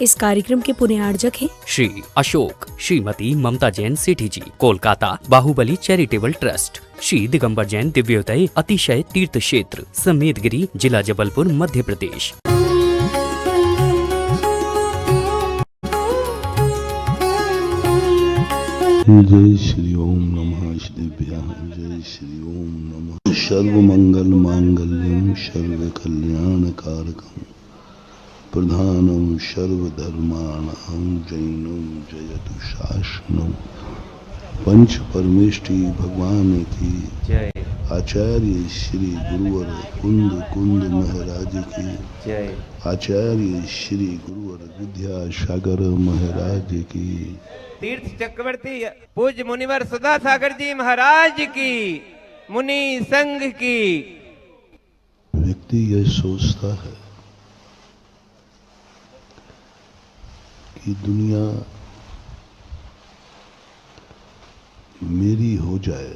इस कार्यक्रम के पुण्यार्जक हैं श्री अशोक श्रीमती ममता जैन सेठी जी, कोलकाता बाहुबली चैरिटेबल ट्रस्ट। श्री दिगंबर जैन दिव्योदय अतिशय तीर्थ क्षेत्र, समेतगिरी, जिला जबलपुर, मध्य प्रदेश। जय श्री ओम नमः श्रीभ्यः। जय श्री ओम नमः। सर्वमंगल मांगल्यम सर्व कल्याण कारकम प्रधानम सर्वधर्माणां जैनम जयतु शासनम। पंच परमेष्टि भगवान की जय। आचार्य श्री गुरुवर कुंद कुंद महाराज की जय। आचार्य श्री गुरुवर विद्यासागर महाराज की। तीर्थ चक्रवर्ती पूज्य मुनिवर सुधा सागर जी महाराज की, मुनि संघ की। व्यक्ति यह सोचता है कि दुनिया मेरी हो जाए,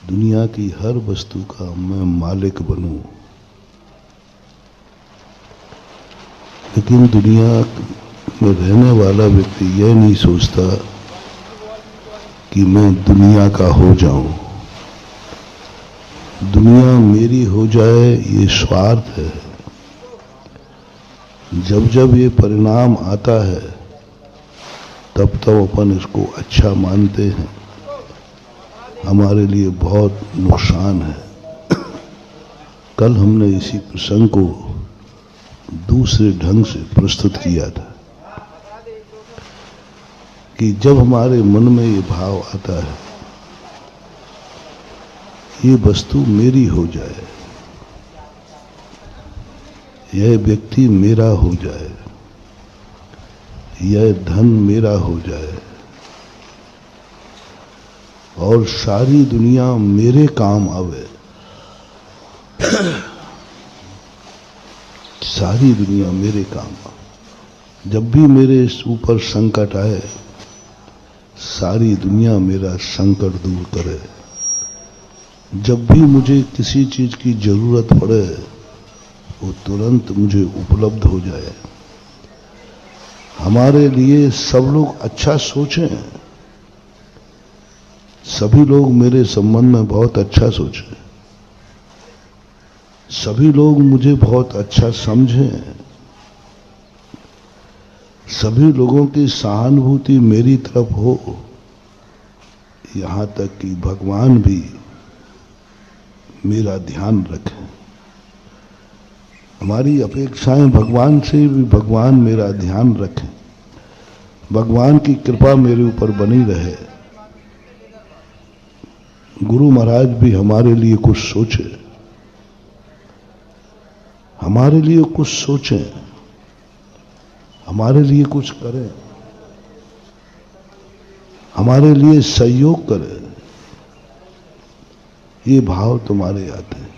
दुनिया की हर वस्तु का मैं मालिक बनूं, लेकिन दुनिया में रहने वाला व्यक्ति यह नहीं सोचता कि मैं दुनिया का हो जाऊं। दुनिया मेरी हो जाए ये स्वार्थ है। जब जब ये परिणाम आता है तब तब अपन इसको अच्छा मानते हैं, हमारे लिए बहुत नुकसान है। कल हमने इसी प्रसंग को दूसरे ढंग से प्रस्तुत किया था कि जब हमारे मन में ये भाव आता है ये वस्तु मेरी हो जाए, यह व्यक्ति मेरा हो जाए, यह धन मेरा हो जाए और सारी दुनिया मेरे काम आवे, सारी दुनिया मेरे काम आवे। जब भी मेरे ऊपर संकट आए सारी दुनिया मेरा संकट दूर करे। जब भी मुझे किसी चीज की जरूरत पड़े वो तुरंत मुझे उपलब्ध हो जाए। हमारे लिए सब लोग अच्छा सोचें, सभी लोग मेरे संबंध में बहुत अच्छा सोचें, सभी लोग मुझे बहुत अच्छा समझें, सभी लोगों की सहानुभूति मेरी तरफ हो। यहां तक कि भगवान भी मेरा ध्यान रखें। हमारी अपेक्षाएं भगवान से भी भगवान मेरा ध्यान रखें, भगवान की कृपा मेरे ऊपर बनी रहे। गुरु महाराज भी हमारे लिए कुछ सोचे, हमारे लिए कुछ सोचें, हमारे लिए कुछ करें, हमारे लिए सहयोग करें। ये भाव तुम्हारे आते हैं।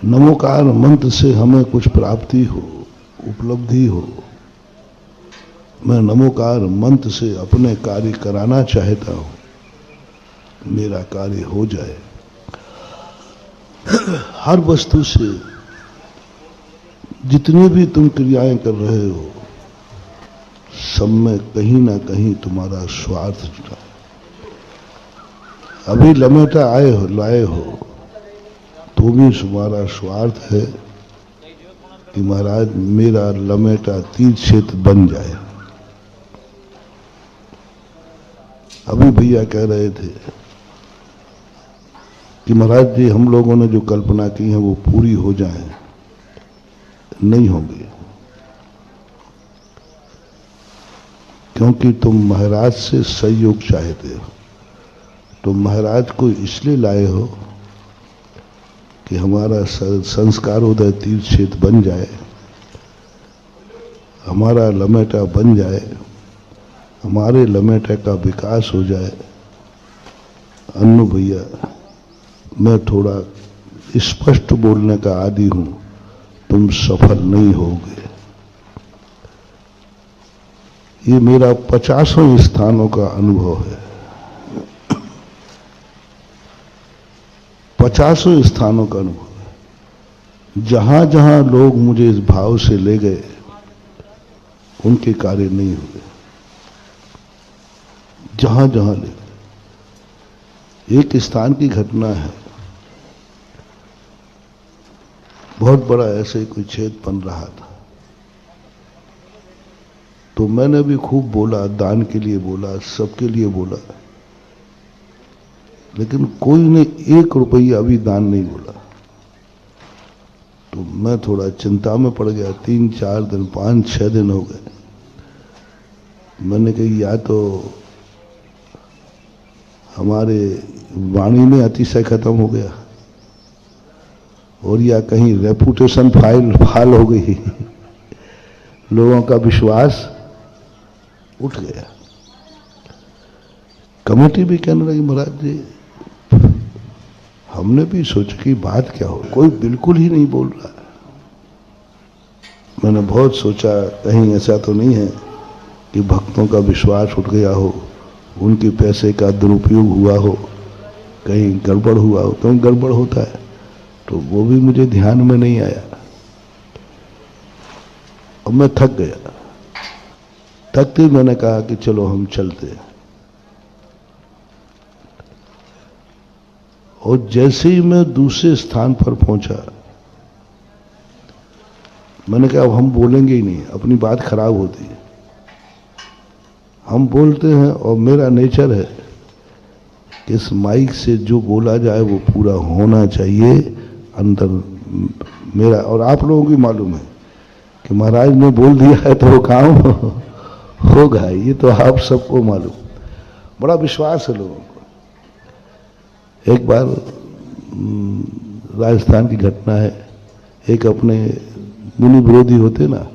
नमोकार मंत्र से हमें कुछ प्राप्ति हो, उपलब्धि हो। मैं नमोकार मंत्र से अपने कार्य कराना चाहता हूं, मेरा कार्य हो जाए। हर वस्तु से जितनी भी तुम क्रियाएं कर रहे हो सब में कहीं ना कहीं तुम्हारा स्वार्थ जुटा। अभी लमेटा लाए हो तो भी तुम्हारा स्वार्थ है कि महाराज मेरा लमेटा तीर्थ क्षेत्र बन जाए। अभी भैया कह रहे थे कि महाराज जी हम लोगों ने जो कल्पना की है वो पूरी हो जाए, नहीं होगी, क्योंकि तुम महाराज से सहयोग चाहते हो। तुम महाराज को इसलिए लाए हो कि हमारा संस्कारोदय तीर्थ क्षेत्र बन जाए, हमारा लमेटा बन जाए, हमारे लमेटे का विकास हो जाए। अन्नू भैया मैं थोड़ा स्पष्ट बोलने का आदी हूं, तुम सफल नहीं होगे। ये मेरा 50वें स्थानों का अनुभव है। 50वें स्थानों का अनुभव है। जहां जहां लोग मुझे इस भाव से ले गए उनके कार्य नहीं हुए। जहां जहां ले गए। एक स्थान की घटना है, बहुत बड़ा ऐसे कोई छेद बन रहा था, तो मैंने भी खूब बोला, दान के लिए बोला, सबके लिए बोला, लेकिन कोई ने 1 रुपया भी दान नहीं बोला। तो मैं थोड़ा चिंता में पड़ गया। 3-4 दिन 5-6 दिन हो गए। मैंने कही या तो हमारे वाणी में अतिशय खत्म हो गया और या कहीं रेपुटेशन फाल हो गई, लोगों का विश्वास उठ गया। कमेटी भी कहने लगी महाराज जी, हमने भी सोचा कि बात क्या हो, कोई बिल्कुल ही नहीं बोल रहा। मैंने बहुत सोचा कहीं ऐसा तो नहीं है कि भक्तों का विश्वास उठ गया हो, उनके पैसे का दुरुपयोग हुआ हो, कहीं गड़बड़ हुआ हो। क्यों गड़बड़ होता है, तो वो भी मुझे ध्यान में नहीं आया। और मैं थक गया। थकते मैंने कहा कि चलो हम चलते हैं। और जैसे ही मैं दूसरे स्थान पर पहुंचा, मैंने कहा अब हम बोलेंगे ही नहीं, अपनी बात खराब होती है। हम बोलते हैं और मेरा नेचर है कि इस माइक से जो बोला जाए वो पूरा होना चाहिए अंदर मेरा। और आप लोगों की मालूम है कि महाराज ने बोल दिया है तो वो काम होगा, ये तो आप सबको मालूम। बड़ा विश्वास है लोगों को। एक बार राजस्थान की घटना है, एक अपने मुनि विरोधी होते ना,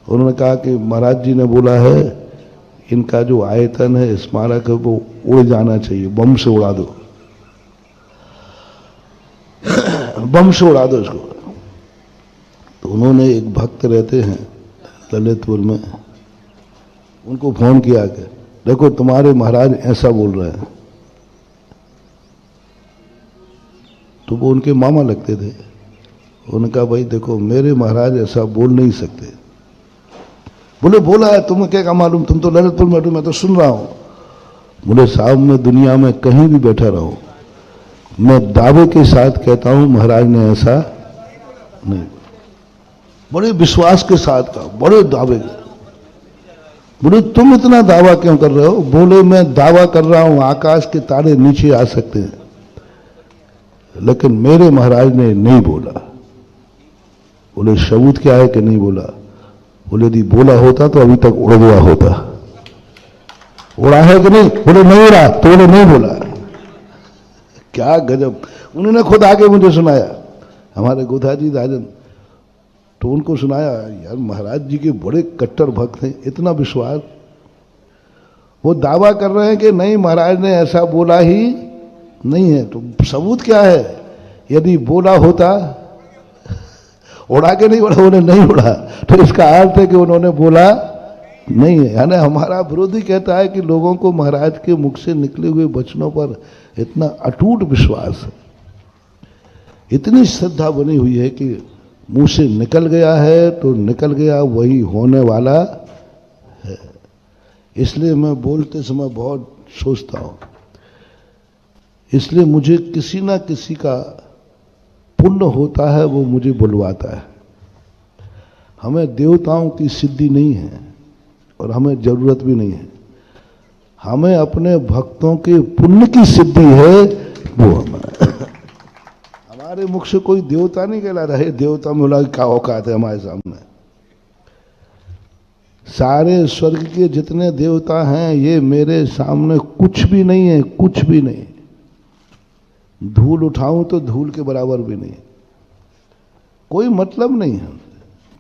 उन्होंने कहा कि महाराज जी ने बोला है इनका जो आयतन है, स्मारक है, वो उड़ जाना चाहिए, बम से उड़ा दो, बम से उड़ा दो इसको। तो उन्होंने एक भक्त रहते हैं ललितपुर में, उनको फोन किया कि देखो तुम्हारे महाराज ऐसा बोल रहे हैं। तो वो उनके मामा लगते थे। उन्होंने कहा भाई देखो मेरे महाराज ऐसा बोल नहीं सकते। बोले बोला है, तुम्हें क्या मालूम, तुम तो ललितपुर में, मैं तो सुन रहा हूं। बोले साहब मैं दुनिया में कहीं भी बैठा रहूं, मैं दावे के साथ कहता हूं महाराज ने ऐसा नहीं, बड़े विश्वास के साथ कहा, बड़े दावे। बोले तुम इतना दावा क्यों कर रहे हो? बोले मैं दावा कर रहा हूं आकाश के तारे नीचे आ सकते हैं, लेकिन मेरे महाराज ने नहीं बोला। बोले सबूत क्या है कि नहीं बोला? बोले यदि बोला होता तो अभी तक उड़ गया होता। उड़ा है कि नहीं? बोले नहीं उड़ा। तो बोले नहीं बोला। क्या गजब! उन्होंने खुद आके मुझे सुनाया, हमारे गोधाजी राजन, तो उनको सुनाया यार महाराज जी के बड़े कट्टर भक्त हैं, इतना विश्वास। वो दावा कर रहे हैं कि नहीं महाराज ने ऐसा बोला ही नहीं है, तो सबूत क्या है? यदि बोला होता, उड़ा के नहीं उड़ा, उन्होंने नहीं उड़ा, तो इसका अर्थ है कि उन्होंने बोला नहीं है। यानी हमारा विरोधी कहता है कि लोगों को महाराज के मुख से निकले हुए वचनों पर इतना अटूट विश्वास है, इतनी श्रद्धा बनी हुई है कि मुंह से निकल गया है तो निकल गया, वही होने वाला है। इसलिए मैं बोलते समय बहुत सोचता हूं। इसलिए मुझे किसी ना किसी का पुण्य होता है, वो मुझे बुलवाता है। हमें देवताओं की सिद्धि नहीं है और हमें जरूरत भी नहीं है। हमें अपने भक्तों के पुण्य की सिद्धि है, वो हमारे मुख से कोई देवता नहीं कहला रहा है। देवता में बोला क्या औकात है हमारे सामने? सारे स्वर्ग के जितने देवता हैं ये मेरे सामने कुछ भी नहीं है, कुछ भी नहीं। धूल उठाऊं तो धूल के बराबर भी नहीं। कोई मतलब नहीं है,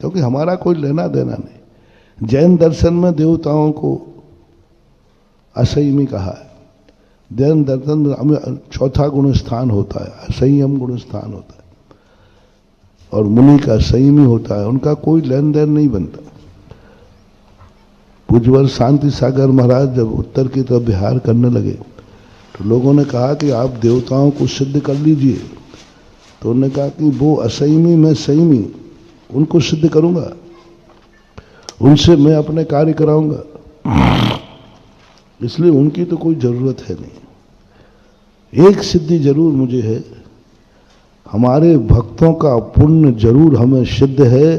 क्योंकि हमारा कोई लेना देना नहीं। जैन दर्शन में देवताओं को असंयमी कहा है। जैन दर्शन में चौथा गुण स्थान होता है, असंयम गुण स्थान होता है, और मुनि का संयमी होता है, उनका कोई लेन देन नहीं बनता। पूज्यवर शांति सागर महाराज जब उत्तर की तरफ विहार करने लगे तो लोगों ने कहा कि आप देवताओं को सिद्ध कर लीजिए। तो तो उन्होंने कहा कि वो असंयमी मैं संयमी, उनको सिद्ध करूंगा, उनसे मैं अपने कार्य कराऊंगा, इसलिए उनकी तो कोई जरूरत है नहीं। एक सिद्धि जरूर मुझे है, हमारे भक्तों का पुण्य जरूर हमें सिद्ध है,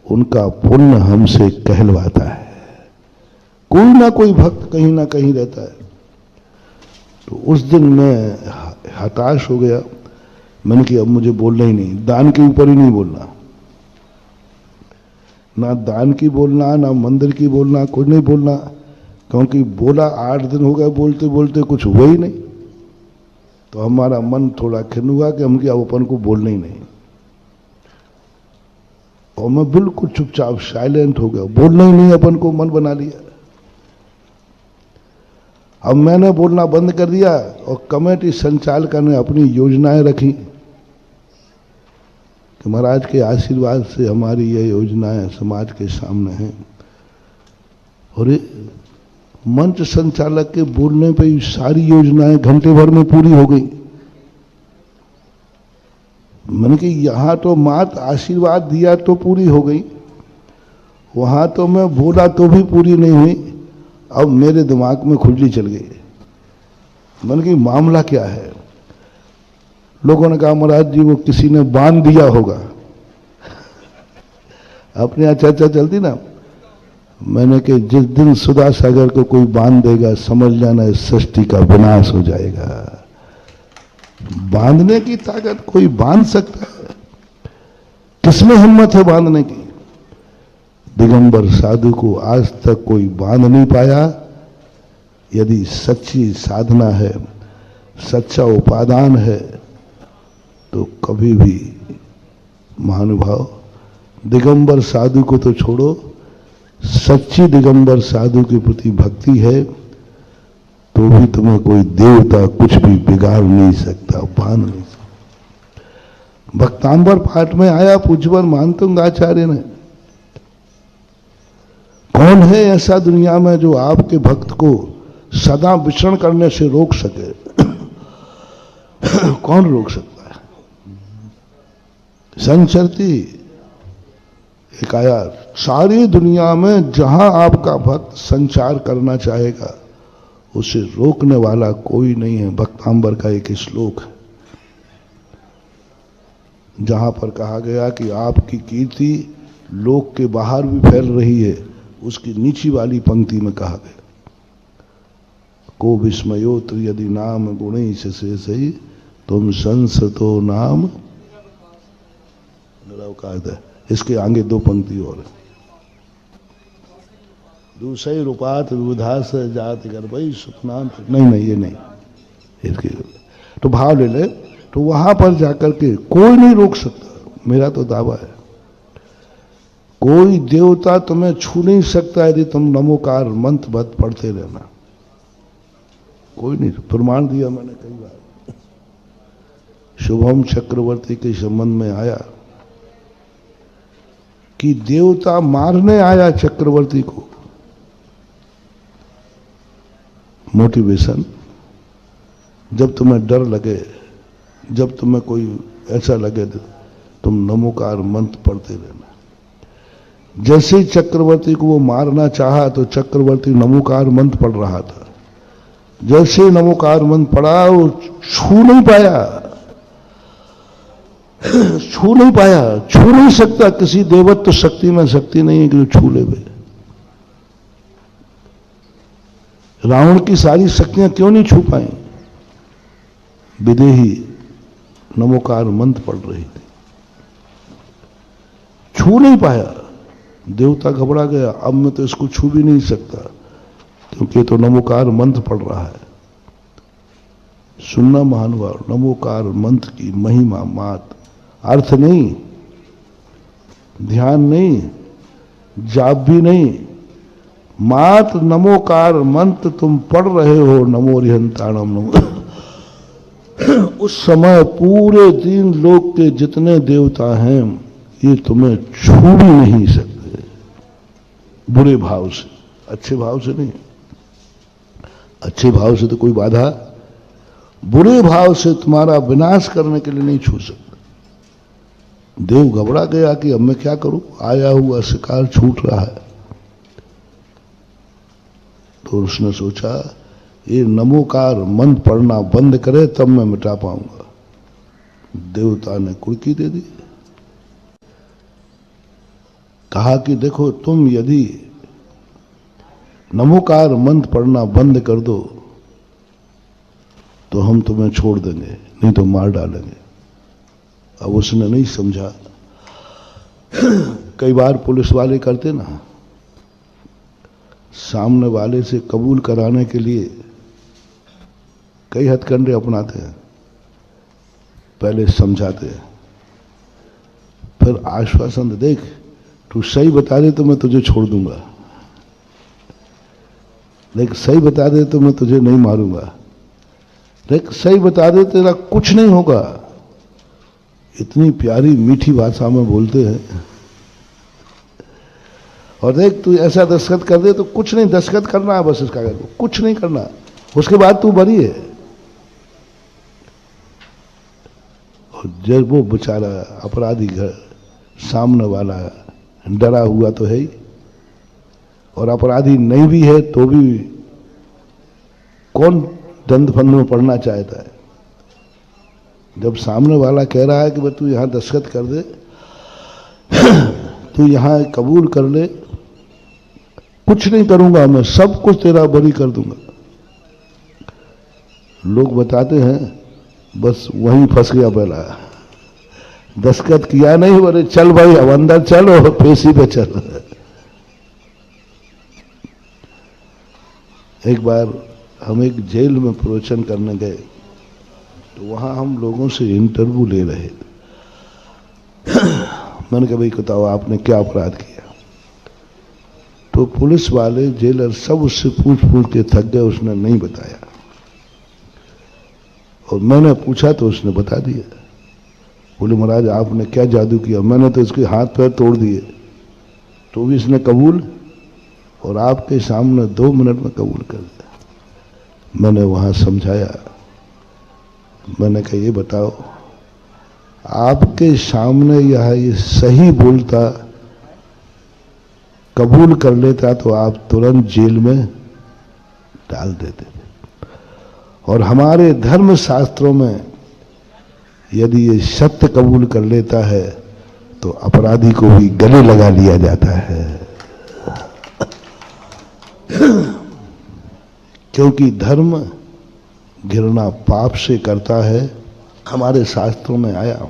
उनका पुण्य हमसे कहलवाता है। कोई ना कोई भक्त कहीं ना कहीं रहता है। तो उस दिन मैं हताश हो गया, मैंने कि अब मुझे बोलना ही नहीं, दान के ऊपर ही नहीं बोलना, ना दान की बोलना, ना मंदिर की बोलना, कुछ नहीं बोलना, क्योंकि बोला 8 दिन हो गए बोलते बोलते कुछ हुआ ही नहीं। तो हमारा मन थोड़ा खिन्न हुआ कि हम क्या अपन को बोलना ही नहीं, और मैं बिल्कुल चुपचाप साइलेंट हो गया, बोलना ही नहीं, अपन को मन बना लिया। अब मैंने बोलना बंद कर दिया और कमेटी संचालक ने अपनी योजनाएं रखी कि महाराज के आशीर्वाद से हमारी ये योजनाएं समाज के सामने हैं। और मंच संचालक के बोलने पे सारी योजनाएं घंटे भर में पूरी हो गई। मैंने कि यहां तो मात आशीर्वाद दिया तो पूरी हो गई, वहां तो मैं बोला तो भी पूरी नहीं हुई। अब मेरे दिमाग में खुजली चल गई। मैंने कि मामला क्या है? लोगों ने कहा महाराज जी वो किसी ने बांध दिया होगा। अपने यहाँ चर्चा चलती ना, मैंने कि जिस दिन सुधा सागर को कोई बांध देगा समझ जाना इस सृष्टि का विनाश हो जाएगा। बांधने की ताकत कोई बांध सकता है? किसमें हिम्मत है बांधने की? दिगंबर साधु को आज तक कोई बांध नहीं पाया। यदि सच्ची साधना है, सच्चा उपादान है, तो कभी भी महानुभाव दिगंबर साधु को तो छोड़ो, सच्ची दिगंबर साधु के प्रति भक्ति है तो भी तुम्हें कोई देवता कुछ भी बिगाड़ नहीं सकता, बांध नहीं सकता। भक्तांबर पाठ में आया पूज्यवर मानतुंग आचार्य ने, कौन है ऐसा दुनिया में जो आपके भक्त को सदा विचरण करने से रोक सके? कौन रोक सकता है? संचरती एक आया, सारी दुनिया में जहां आपका भक्त संचार करना चाहेगा उसे रोकने वाला कोई नहीं है। भक्तांबर का एक श्लोक है जहां पर कहा गया कि आपकी कीर्ति लोक के बाहर भी फैल रही है। उसकी नीची वाली पंक्ति में कहा गया, को विस्मयोत्र यदि नाम गुणे से सही तुम संसतो नाम निरवकाद है। इसके आगे 2 पंक्ति और है, दूसरे रूपात विविधास जाति गर्भई सुखनाम। नहीं ये नहीं, इसके तो भाव ले ले। तो वहां पर जाकर के कोई नहीं रोक सकता, मेरा तो दावा है। कोई देवता तुम्हें छू नहीं सकता यदि तुम नमोकार मंत्र बद पढ़ते रहना। कोई नहीं, प्रमाण दिया मैंने कई बार। शुभम चक्रवर्ती के संबंध में आया कि देवता मारने आया चक्रवर्ती को। मोटिवेशन, जब तुम्हें डर लगे, जब तुम्हें कोई ऐसा लगे तो तुम नमोकार मंत्र पढ़ते रहना। जैसे ही चक्रवर्ती को वो मारना चाहा तो चक्रवर्ती नमोकार मंत्र पढ़ रहा था। जैसे नमोकार मंत्र पढ़ा वो छू नहीं पाया, छू नहीं पाया, छू नहीं सकता। किसी देवत्व शक्ति में शक्ति नहीं है कि जो छू ले। रावण की सारी शक्तियां क्यों नहीं छू पाई? विदेही नमोकार मंत्र पढ़ रही थी, छू नहीं पाया। देवता घबरा गया, अब मैं तो इसको छू भी नहीं सकता क्योंकि तो नमोकार मंत्र पढ़ रहा है। सुनना महानुभाव, नमोकार मंत्र की महिमा मात, अर्थ नहीं, ध्यान नहीं, जाप भी नहीं, मात नमोकार मंत्र तुम पढ़ रहे हो। नमो रिहंताणम नमो। उस समय पूरे 3 लोक के जितने देवता हैं ये तुम्हें छू भी नहीं सकते। बुरे भाव से, अच्छे भाव से नहीं। अच्छे भाव से तो कोई बाधा, बुरे भाव से तुम्हारा विनाश करने के लिए नहीं छू सकता। देव घबरा गया कि अब मैं क्या करूं, आया हुआ शिकार छूट रहा है। तो उसने सोचा ये नमोकार मंत्र पढ़ना बंद करे तब मैं मिटा पाऊंगा। देवता ने कुर्की दे दी, कहा कि देखो तुम यदि नमोकार मंत्र पढ़ना बंद कर दो तो हम तुम्हें छोड़ देंगे, नहीं तो मार डालेंगे। अब उसने नहीं समझा। कई बार पुलिस वाले करते ना, सामने वाले से कबूल कराने के लिए कई हथकंडे अपनाते हैं। पहले समझाते हैं, फिर आश्वासन दे, देख तू सही बता दे तो मैं तुझे छोड़ दूंगा, देख सही बता दे तो मैं तुझे नहीं मारूंगा, देख सही बता दे तेरा कुछ नहीं होगा। इतनी प्यारी मीठी भाषा में बोलते हैं। और देख तू ऐसा दस्तखत कर दे तो कुछ नहीं, दस्तखत करना है बस इस कागज को, कुछ नहीं करना, उसके बाद तू बरी है। और जब वो बेचारा अपराधी घर सामने वाला डरा हुआ तो है ही, और अपराधी नहीं भी है तो भी कौन दंड में पड़ना चाहता है। जब सामने वाला कह रहा है कि भाई तू यहां दस्तखत कर दे, तू यहां कबूल कर ले, कुछ नहीं करूंगा मैं, सब कुछ तेरा बरी कर दूंगा। लोग बताते हैं बस वहीं फंस गया, पहला दस्तखत किया नहीं, बोले चल भाई अब अंदर चलो, पेशी पे चल। एक बार हम एक जेल में प्रवचन करने गए, तो वहां हम लोगों से इंटरव्यू ले रहे थे। मैंने कहा भाई बताओ आपने क्या अपराध किया। तो पुलिस वाले जेलर सब उससे पूछ के थक गए, उसने नहीं बताया। और मैंने पूछा तो उसने बता दिया। बोले महाराज आपने क्या जादू किया, मैंने तो इसके हाथ पैर तोड़ दिए, तो भी इसने कबूल, और आपके सामने 2 मिनट में कबूल कर दिया। मैंने वहां समझाया, मैंने कहा ये बताओ आपके सामने यह ये सही बोलता, कबूल कर लेता तो आप तुरंत जेल में डाल देते थे, और हमारे धर्म शास्त्रों में यदि ये सत्य कबूल कर लेता है तो अपराधी को भी गले लगा लिया जाता है। क्योंकि धर्म घृणा पाप से करता है। हमारे शास्त्रों में आया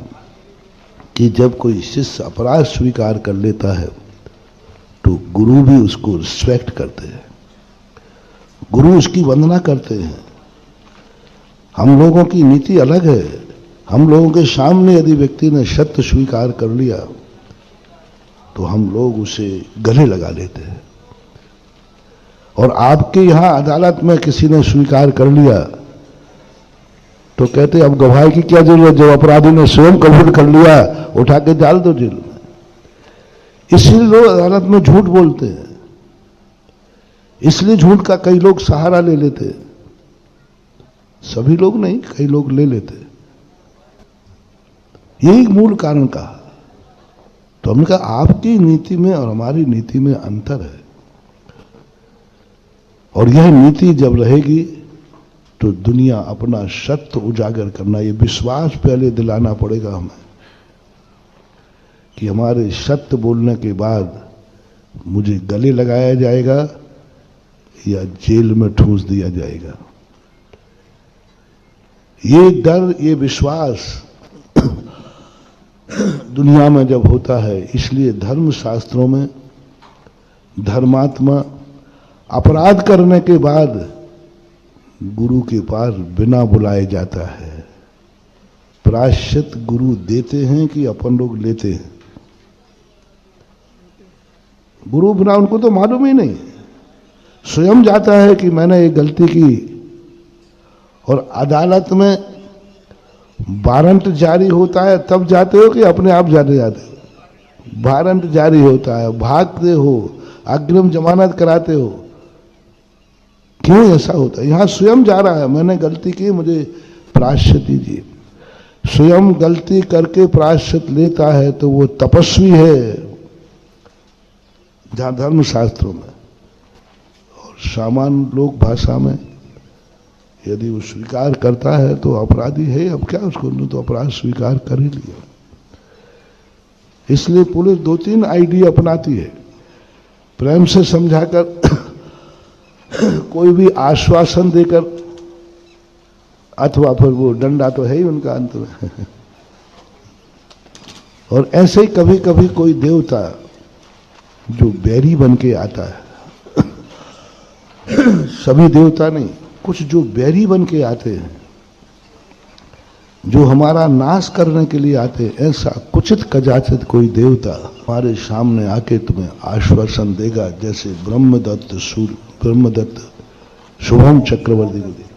कि जब कोई शिष्य अपराध स्वीकार कर लेता है तो गुरु भी उसको रिस्पेक्ट करते हैं, गुरु उसकी वंदना करते हैं। हम लोगों की नीति अलग है। हम लोगों के सामने यदि व्यक्ति ने सत्य स्वीकार कर लिया तो हम लोग उसे गले लगा लेते हैं। और आपके यहां अदालत में किसी ने स्वीकार कर लिया तो कहते अब गवाही की क्या जरूरत, जब अपराधी ने स्वयं कबूल कर लिया उठा के डाल दो जेल में। इसलिए लोग अदालत में झूठ बोलते हैं, इसलिए झूठ का कई लोग सहारा ले लेते हैं। सभी लोग नहीं, कई लोग ले लेते हैं। यही मूल कारण कहा। तो हमने कहा आपकी नीति में और हमारी नीति में अंतर है, और यह नीति जब रहेगी तो दुनिया अपना सत्य उजागर करना, ये विश्वास पहले दिलाना पड़ेगा हमें कि हमारे सत्य बोलने के बाद मुझे गले लगाया जाएगा या जेल में ठूंस दिया जाएगा। ये डर, ये विश्वास दुनिया में जब होता है, इसलिए धर्म शास्त्रों में धर्मात्मा अपराध करने के बाद गुरु के पास बिना बुलाए जाता है। प्रायश्चित गुरु देते हैं कि अपन लोग लेते हैं? गुरु बिना उनको तो मालूम ही नहीं, स्वयं जाता है कि मैंने एक गलती की, और अदालत में वारंट जारी होता है तब जाते हो कि अपने आप जाते जाते हो? वारंट जारी होता है, भागते हो, अग्रिम जमानत कराते हो। क्यों ऐसा होता है? यहां स्वयं जा रहा है, मैंने गलती की, मुझे प्रायश्चित दीजिए। स्वयं गलती करके प्रायश्चित लेता है तो वो तपस्वी है, जहां धर्मशास्त्रों में। और सामान्य लोक भाषा में यदि वो स्वीकार करता है तो अपराधी है, अब क्या उसको, तो अपराध स्वीकार कर ही लिया। इसलिए पुलिस 2-3 आइडिया अपनाती है, प्रेम से समझाकर कोई भी आश्वासन देकर, अथवा फिर वो डंडा तो है ही उनका अंत में। और ऐसे ही कभी कभी कोई देवता जो बैरी बन के आता है, सभी देवता नहीं, कुछ जो बैरी बन के आते हैं, जो हमारा नाश करने के लिए आते हैं, ऐसा कुचित कजाचित कोई देवता हमारे सामने आके तुम्हें आश्वासन देगा, जैसे ब्रह्मदत्त शुभम चक्रवर्ती को दिया।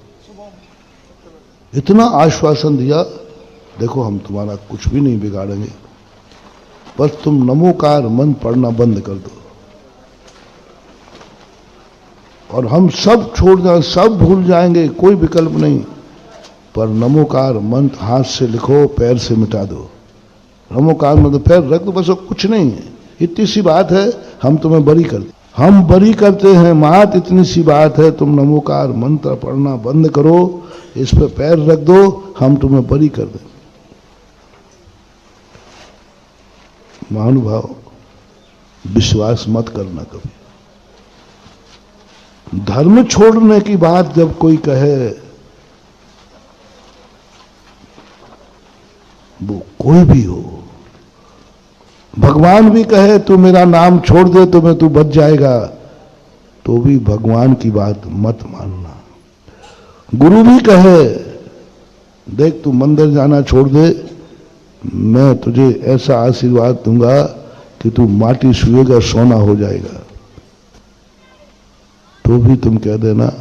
इतना आश्वासन दिया, देखो हम तुम्हारा कुछ भी नहीं बिगाड़ेंगे, बस तुम नमोकार मंत्र पढ़ना बंद कर दो और हम सब छोड़ जाए, सब भूल जाएंगे, कोई विकल्प नहीं, पर नमोकार मंत्र हाथ से लिखो, पैर से मिटा दो। नमोकार मंत्र पैर रख दो, बस कुछ नहीं है, इतनी सी बात है, हम तुम्हें बरी करते, हम बरी करते हैं, मात इतनी सी बात है, तुम नमोकार मंत्र पढ़ना बंद करो, इस पे पैर रख दो, हम तुम्हें बरी कर दें। महानुभाव, विश्वास मत करना कभी। धर्म छोड़ने की बात जब कोई कहे, वो कोई भी हो, भगवान भी कहे तू मेरा नाम छोड़ दे तो मैं तू बच जाएगा, तो भी भगवान की बात मत मानना। गुरु भी कहे देख तू मंदिर जाना छोड़ दे, मैं तुझे ऐसा आशीर्वाद दूंगा कि तू माटी छुएगा सोना हो जाएगा, तो भी तुम कह देना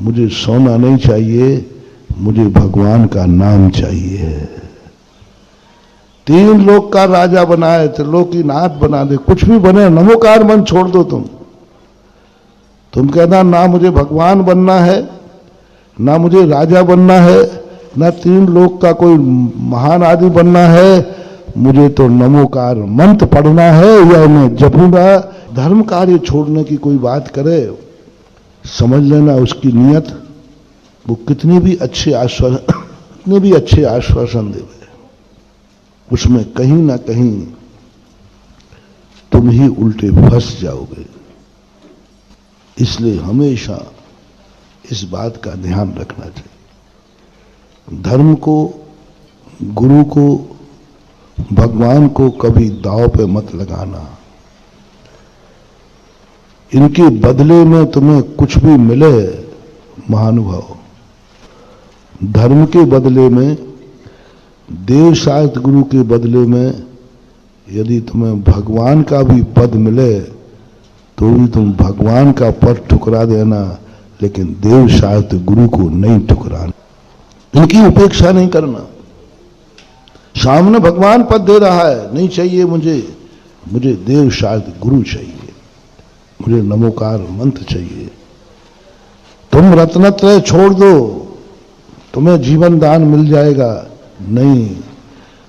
मुझे सोना नहीं चाहिए, मुझे भगवान का नाम चाहिए। 3 लोक का राजा बनाए, त्रिलोकीनाथ बना दे, कुछ भी बने, नमोकार मन छोड़ दो। तुम कहना ना मुझे भगवान बनना है, ना मुझे राजा बनना है, ना 3 लोक का कोई महान आदि बनना है, मुझे तो नमोकार मंत्र पढ़ना है या मैं जपूंगा। धर्म कार्य छोड़ने की कोई बात करे, समझ लेना उसकी नियत, वो कितने भी अच्छे आश्वासन देवे, उसमें कहीं ना कहीं तुम ही उल्टे फंस जाओगे। इसलिए हमेशा इस बात का ध्यान रखना चाहिए, धर्म को, गुरु को, भगवान को कभी दांव पे मत लगाना। इनके बदले में तुम्हें कुछ भी मिले, महानुभाव, धर्म के बदले में, देव शास्त्र गुरु के बदले में यदि तुम्हें भगवान का भी पद मिले तो भी तुम भगवान का पद ठुकरा देना, लेकिन देव शास्त्र गुरु को नहीं ठुकराना, इनकी उपेक्षा नहीं करना। सामने भगवान पद दे रहा है, नहीं चाहिए मुझे देव शास्त्र गुरु चाहिए, मुझे नमोकार मंत्र चाहिए। तुम रत्नत्रय छोड़ दो, तुम्हें जीवन दान मिल जाएगा, नहीं,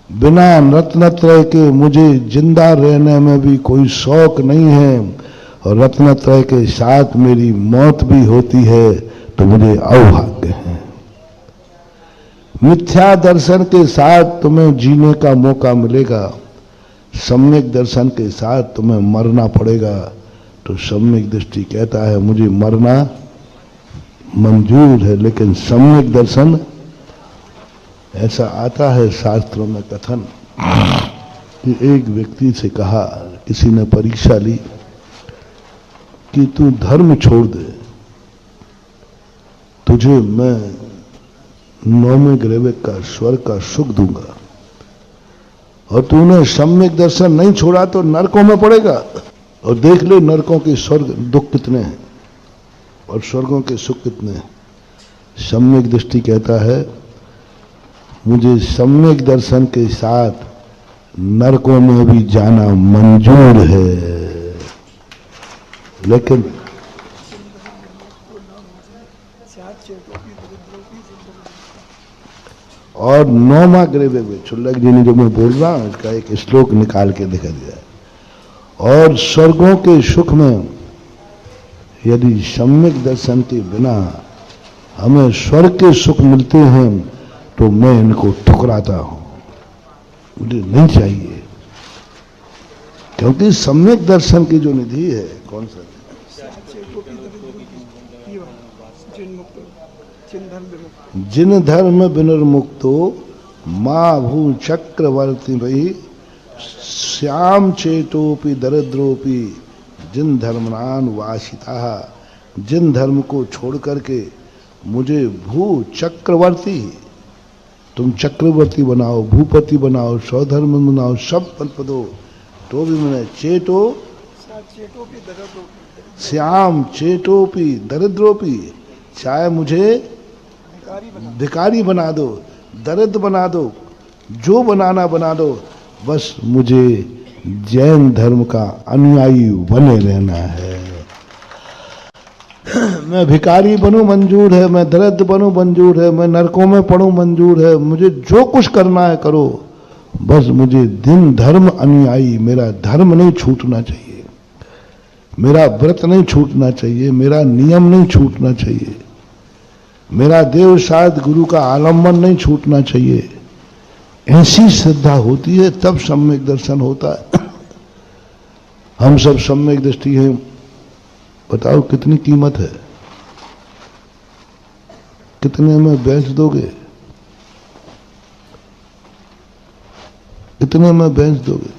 बिना रत्नत्रय के मुझे जिंदा रहने में भी कोई शौक नहीं है, और रत्नत्रय के साथ मेरी मौत भी होती है तो मुझे अभाग्य है। मिथ्या दर्शन के साथ तुम्हें जीने का मौका मिलेगा, सम्यक दर्शन के साथ तुम्हें मरना पड़ेगा, तो सम्यक दृष्टि कहता है मुझे मरना मंजूर है, लेकिन सम्यक दर्शन, ऐसा आता है शास्त्रों में कथन कि एक व्यक्ति से कहा, किसी ने परीक्षा ली कि तू धर्म छोड़ दे, तुझे मैं 9वें ग्रह का स्वर्ग का सुख दूंगा, और तूने सम्यक दर्शन नहीं छोड़ा तो नरकों में पड़ेगा। और देख ले नरकों के स्वर्ग दुख कितने हैं और स्वर्गों के सुख कितने हैं। सम्यक दृष्टि कहता है मुझे सम्यक दर्शन के साथ नरकों में भी जाना मंजूर है, लेकिन और 9वां ग्रेवे में छुल्लक जी ने जो मैं बोल रहा हूं इसका एक श्लोक निकाल के दिखा दिया। और स्वर्गों के सुख में यदि सम्यक दर्शन के बिना हमें स्वर्ग के सुख मिलते हैं तो मैं इनको ठुकराता हूं, मुझे नहीं चाहिए। क्योंकि सम्यक दर्शन की जो निधि है, कौन सा जिन धर्म विनिर्मुक्तो माँ भू चक्रवर्ती भई श्याम चेतोपि दरिद्रोपि जिन धर्मनान वासिता, जिन धर्म को छोड़ करके मुझे भू चक्रवर्ती, तुम चक्रवर्ती बनाओ, भूपति बनाओ, स्वधर्म बनाओ, सब पद दो, तो भी मैंने चेतो श्याम चेतोपि दरिद्रोपि, चाहे मुझे भिखारी बना दो, दरिद्र बना दो, जो बनाना बना दो, बस मुझे जैन धर्म का अनुयायी बने रहना है। मैं भिखारी बनूं मंजूर है, मैं दरिद्र बनूं मंजूर है, मैं नरकों में पड़ूं मंजूर है, मुझे जो कुछ करना है करो, बस मुझे दिन धर्म अनुयायी, मेरा धर्म नहीं छूटना चाहिए, मेरा व्रत नहीं छूटना चाहिए, मेरा नियम नहीं छूटना चाहिए, मेरा देव शायद गुरु का आलम्बन नहीं छूटना चाहिए। ऐसी श्रद्धा होती है तब सम्यक दर्शन होता है। हम सब सम्यक दृष्टि हैं, बताओ कितनी कीमत है, कितने में बेच दोगे, कितने में बेच दोगे।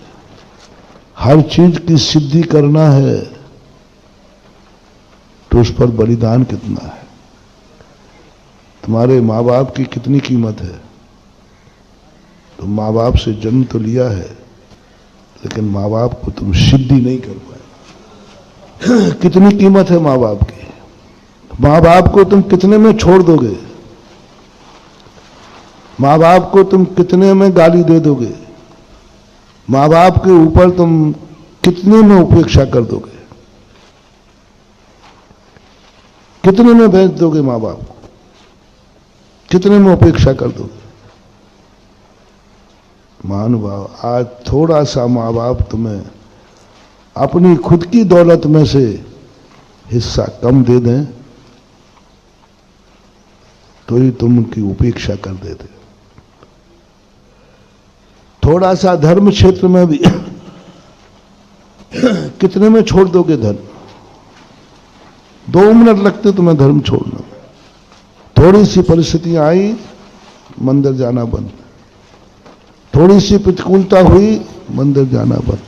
हर चीज की सिद्धि करना है तो उस पर बलिदान कितना है। तुम्हारे माँ बाप की कितनी कीमत है, तुम माँ बाप से जन्म तो लिया है लेकिन माँ बाप को तुम सिद्धि नहीं कर पाए। कितनी कीमत है माँ बाप की, माँ बाप को तुम कितने में छोड़ दोगे, माँ बाप को तुम कितने में गाली दे दोगे, माँ बाप के ऊपर तुम कितने में उपेक्षा कर दोगे, कितने में बेच दोगे माँ बाप को, कितने में उपेक्षा कर दोगे। महानुभाव, आज थोड़ा सा माँ बाप तुम्हें अपनी खुद की दौलत में से हिस्सा कम दे दें तो ही तुम उनकी उपेक्षा कर देते। थोड़ा सा धर्म क्षेत्र में भी कितने में छोड़ दोगे धर्म, 2 मिनट लगते तुम्हें धर्म छोड़ना। थोड़ी सी परिस्थितियां आई, मंदिर जाना बंद, थोड़ी सी प्रतिकूलता हुई, मंदिर जाना बंद,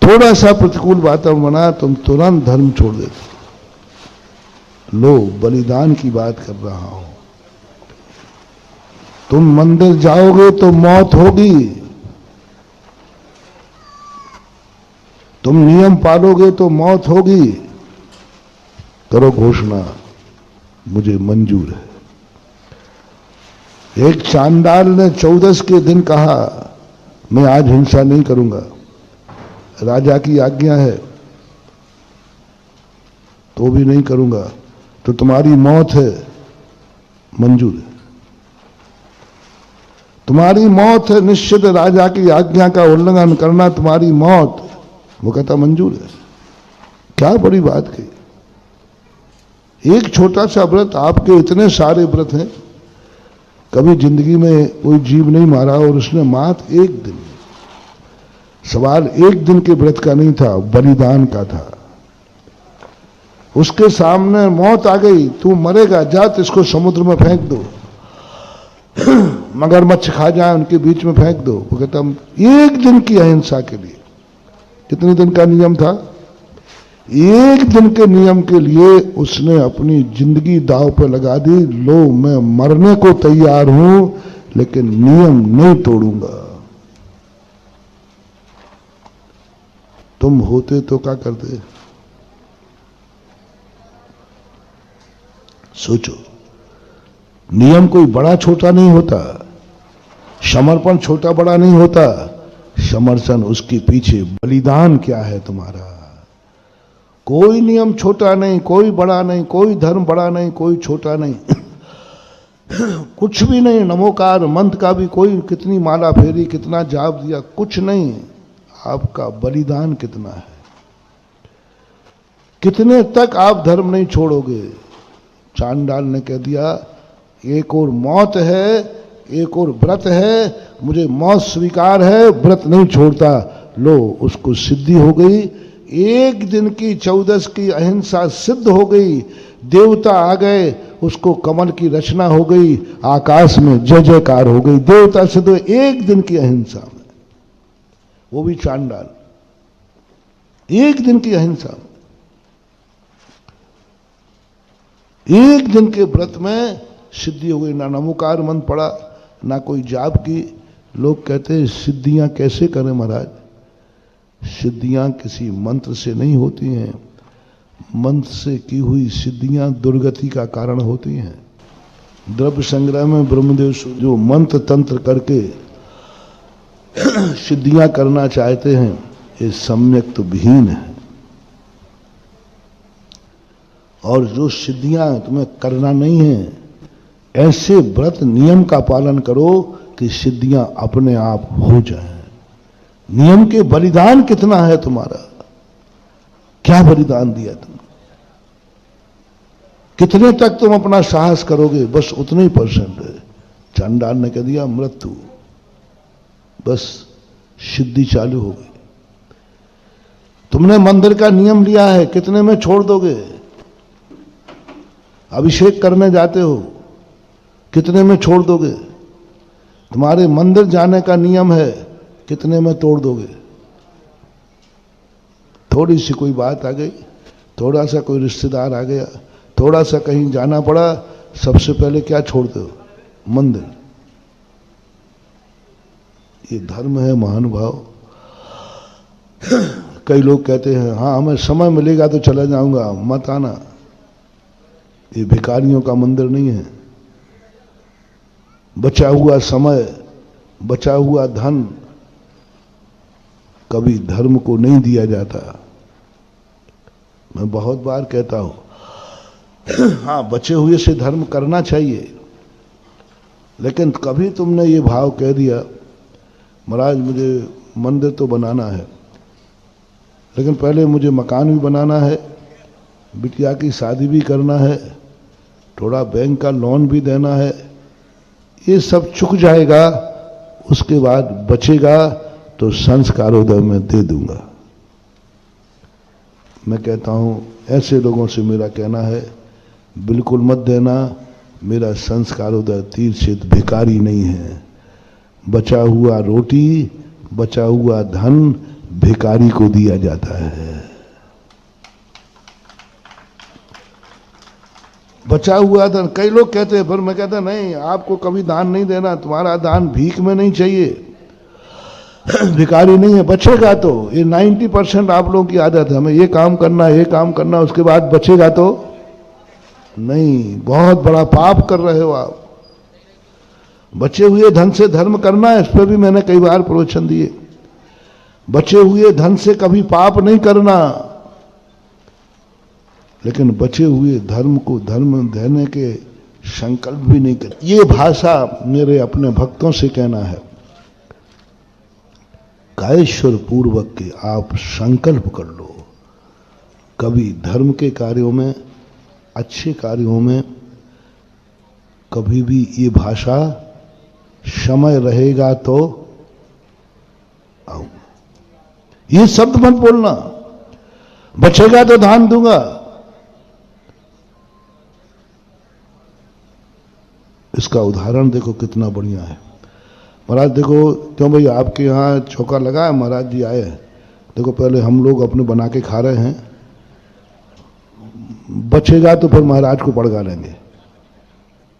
थोड़ा सा प्रतिकूल वातावरण बना, तुम तुरंत धर्म छोड़ देते। लो, बलिदान की बात कर रहा हूं। तुम मंदिर जाओगे तो मौत होगी, तुम नियम पालोगे तो मौत होगी। करो घोषणा, मुझे मंजूर है। एक चांडाल ने 14 के दिन कहा, मैं आज हिंसा नहीं करूंगा, राजा की आज्ञा है तो भी नहीं करूंगा, तो तुम्हारी मौत है, मंजूर है, तुम्हारी मौत है निश्चित, राजा की आज्ञा का उल्लंघन करना तुम्हारी मौत। वो कहता मंजूर है। क्या बड़ी बात कही। एक छोटा सा व्रत, आपके इतने सारे व्रत हैं, कभी जिंदगी में कोई जीव नहीं मारा और उसने मात्र एक दिन। सवाल एक दिन के व्रत का नहीं था, बलिदान का था। उसके सामने मौत आ गई, तू मरेगा, जा इसको समुद्र में फेंक दो, मगरमच्छ खा जाए उनके बीच में फेंक दो। वो कहता एक दिन की अहिंसा के लिए। कितने दिन का नियम था? एक दिन के नियम के लिए उसने अपनी जिंदगी दांव पर लगा दी। लो, मैं मरने को तैयार हूं लेकिन नियम नहीं तोड़ूंगा। तुम होते तो क्या करते? सोचो। नियम कोई बड़ा छोटा नहीं होता, समर्पण छोटा बड़ा नहीं होता। समर्पण उसके पीछे बलिदान क्या है तुम्हारा। कोई नियम छोटा नहीं, कोई बड़ा नहीं, कोई धर्म बड़ा नहीं, कोई छोटा नहीं। कुछ भी नहीं, नमोकार मंत्र का भी कोई, कितनी माला फेरी, कितना जाप दिया, कुछ नहीं। आपका बलिदान कितना है, कितने तक आप धर्म नहीं छोड़ोगे। चांडाल ने कह दिया एक और मौत है, एक और व्रत है, मुझे मौत स्वीकार है, व्रत नहीं छोड़ता। लो, उसको सिद्धि हो गई। एक दिन की 14 की अहिंसा सिद्ध हो गई। देवता आ गए, उसको कमल की रचना हो गई, आकाश में जय जयकार हो गई। देवता सिद्ध हो एक दिन की अहिंसा में, वो भी चांडाल, एक दिन की अहिंसा में, एक दिन के व्रत में सिद्धि हो गई। ना नमोकार मंत्र पड़ा, ना कोई जाप की। लोग कहते हैं सिद्धियां कैसे करें महाराज? सिद्धियां किसी मंत्र से नहीं होती हैं। मंत्र से की हुई सिद्धियां दुर्गति का कारण होती हैं। द्रव्य संग्रह में ब्रह्मदेव जो मंत्र तंत्र करके सिद्धियां करना चाहते हैं, ये सम्यक तो विहीन है। और जो सिद्धियां तुम्हें करना नहीं है, ऐसे व्रत नियम का पालन करो कि सिद्धियां अपने आप हो जाएं। नियम के बलिदान कितना है तुम्हारा? क्या बलिदान दिया तुमने? कितने तक तुम अपना साहस करोगे? बस उतने ही परसेंट है। चांडाल ने कह दिया मृत्यु, बस सिद्धि चालू हो गई। तुमने मंदिर का नियम लिया है, कितने में छोड़ दोगे? अभिषेक करने जाते हो, कितने में छोड़ दोगे? तुम्हारे मंदिर जाने का नियम है, कितने में तोड़ दोगे? थोड़ी सी कोई बात आ गई, थोड़ा सा कोई रिश्तेदार आ गया, थोड़ा सा कहीं जाना पड़ा, सबसे पहले क्या छोड़ते हो? मंदिर। ये धर्म है महानुभाव। कई लोग कहते हैं हाँ हमें समय मिलेगा तो चला जाऊंगा, मत आना। ये भिखारियों का मंदिर नहीं है। बचा हुआ समय, बचा हुआ धन कभी धर्म को नहीं दिया जाता। मैं बहुत बार कहता हूं हाँ बचे हुए से धर्म करना चाहिए, लेकिन कभी तुमने ये भाव कह दिया महाराज मुझे मंदिर तो बनाना है, लेकिन पहले मुझे मकान भी बनाना है, बिटिया की शादी भी करना है, थोड़ा बैंक का लोन भी देना है, ये सब चुक जाएगा, उसके बाद बचेगा तो संस्कारोदय में दे दूंगा। मैं कहता हूं ऐसे लोगों से मेरा कहना है बिल्कुल मत देना। मेरा संस्कारोदय तीर्थक्षेत्र भिखारी नहीं है। बचा हुआ रोटी, बचा हुआ धन भिखारी को दिया जाता है। बचा हुआ धन, कई लोग कहते हैं, पर मैं कहता नहीं, आपको कभी दान नहीं देना, तुम्हारा दान भीख में नहीं चाहिए, भिखारी नहीं है, बचेगा तो। ये 90% आप लोगों की आदत है, हमें ये काम करना, ये काम करना, उसके बाद बचेगा तो नहीं। बहुत बड़ा पाप कर रहे हो आप। बचे हुए धन से धर्म करना है, इस पर भी मैंने कई बार प्रवचन दिए। बचे हुए धन से कभी पाप नहीं करना, लेकिन बचे हुए धर्म को धर्म देने के संकल्प भी नहीं कर। ये भाषा मेरे अपने भक्तों से कहना है, कायेश्वर पूर्वक के आप संकल्प कर लो। कभी धर्म के कार्यों में, अच्छे कार्यों में कभी भी ये भाषा समय रहेगा तो आओ, ये शब्द मत बोलना। बचेगा तो दान दूंगा, इसका उदाहरण देखो कितना बढ़िया है। महाराज देखो, क्यों भाई आपके यहाँ चौका लगा है, महाराज जी आए हैं, देखो पहले हम लोग अपने बना के खा रहे हैं, बचेगा तो फिर महाराज को पड़गा लेंगे।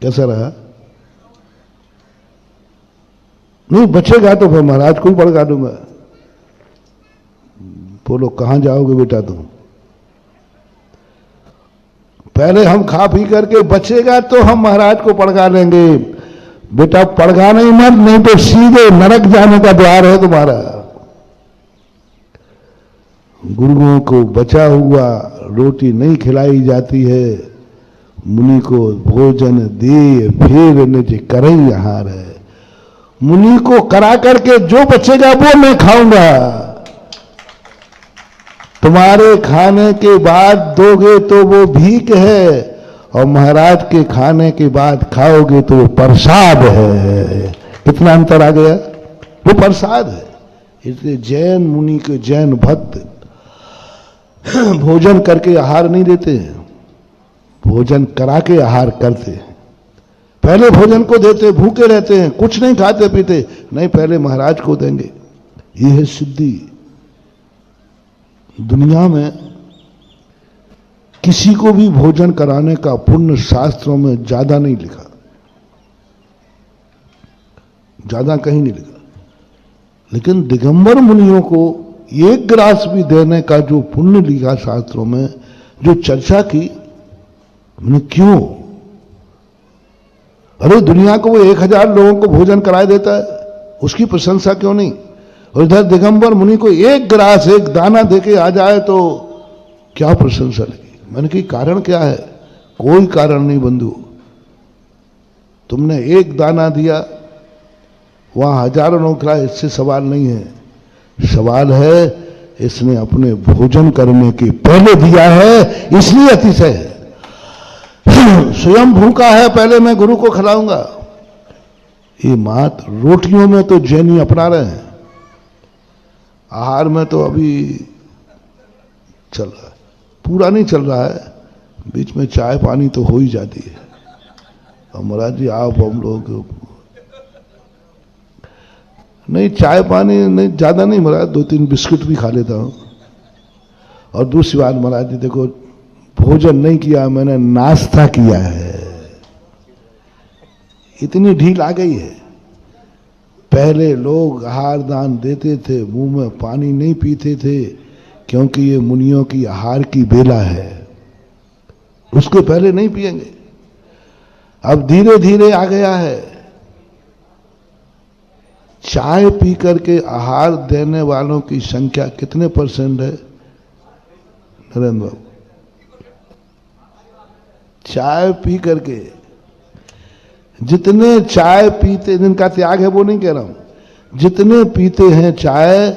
कैसा रहा? नहीं बचेगा तो फिर महाराज को ही पड़गा दूंगा। बोलो कहां जाओगे बेटा तुम? पहले हम खा पी करके बचेगा तो हम महाराज को पड़गा लेंगे। बेटा पड़गा नहीं मत, नहीं तो सीधे नरक जाने का द्वार है तुम्हारा। गुरुओं को बचा हुआ रोटी नहीं खिलाई जाती है, मुनि को भोजन दे फिर निज करई आहार है। मुनि को करा करके जो बचेगा वो मैं खाऊंगा। तुम्हारे खाने के बाद दोगे तो वो भीख है, और महाराज के खाने के बाद खाओगे तो वो प्रसाद है। कितना अंतर आ गया? वो प्रसाद है। इसलिए जैन मुनि के जैन भक्त भोजन करके आहार नहीं देते हैं, भोजन करा के आहार करते हैं। पहले भोजन को देते, भूखे रहते हैं, कुछ नहीं खाते पीते, नहीं पहले महाराज को देंगे। ये है सिद्धि। दुनिया में किसी को भी भोजन कराने का पुण्य शास्त्रों में ज्यादा नहीं लिखा, ज्यादा कहीं नहीं लिखा। लेकिन दिगंबर मुनियों को एक ग्रास भी देने का जो पुण्य लिखा शास्त्रों में, जो चर्चा की, मैंने क्यों? अरे दुनिया को वो 1000 लोगों को भोजन कराए देता है, उसकी प्रशंसा क्यों नहीं? और इधर दिगंबर मुनि को एक ग्रास, एक दाना देके आ जाए तो क्या प्रशंसा लगी? मैंने कही कारण क्या है? कोई कारण नहीं बंधु। तुमने एक दाना दिया, वहां हजारों लोग खिलाए, इससे सवाल नहीं है। सवाल है इसने अपने भोजन करने के पहले दिया है, इसलिए अतिशय है। स्वयं भूखा है, पहले मैं गुरु को खिलाऊंगा। ये मात्र रोटियों में तो जैनी अपना रहे हैं, आहार में तो अभी चल रहा है, पूरा नहीं चल रहा है। बीच में चाय पानी तो हो ही जाती है। और महाराज जी आप हम लोग नहीं, चाय पानी नहीं, ज्यादा नहीं महाराज, 2-3 बिस्किट भी खा लेता हूं। और दूसरी बात महाराज जी देखो, भोजन नहीं किया, मैंने नाश्ता किया है। इतनी ढील आ गई है। पहले लोग आहार दान देते थे, मुंह में पानी नहीं पीते थे, क्योंकि ये मुनियों की आहार की बेला है, उसके पहले नहीं पिएंगे। अब धीरे धीरे आ गया है। चाय पी करके आहार देने वालों की संख्या कितने % है नरेंद्र बाबू? चाय पी करके जितने चाय पीते, जिनका त्याग है वो नहीं कह रहा हूं, जितने पीते हैं चाय,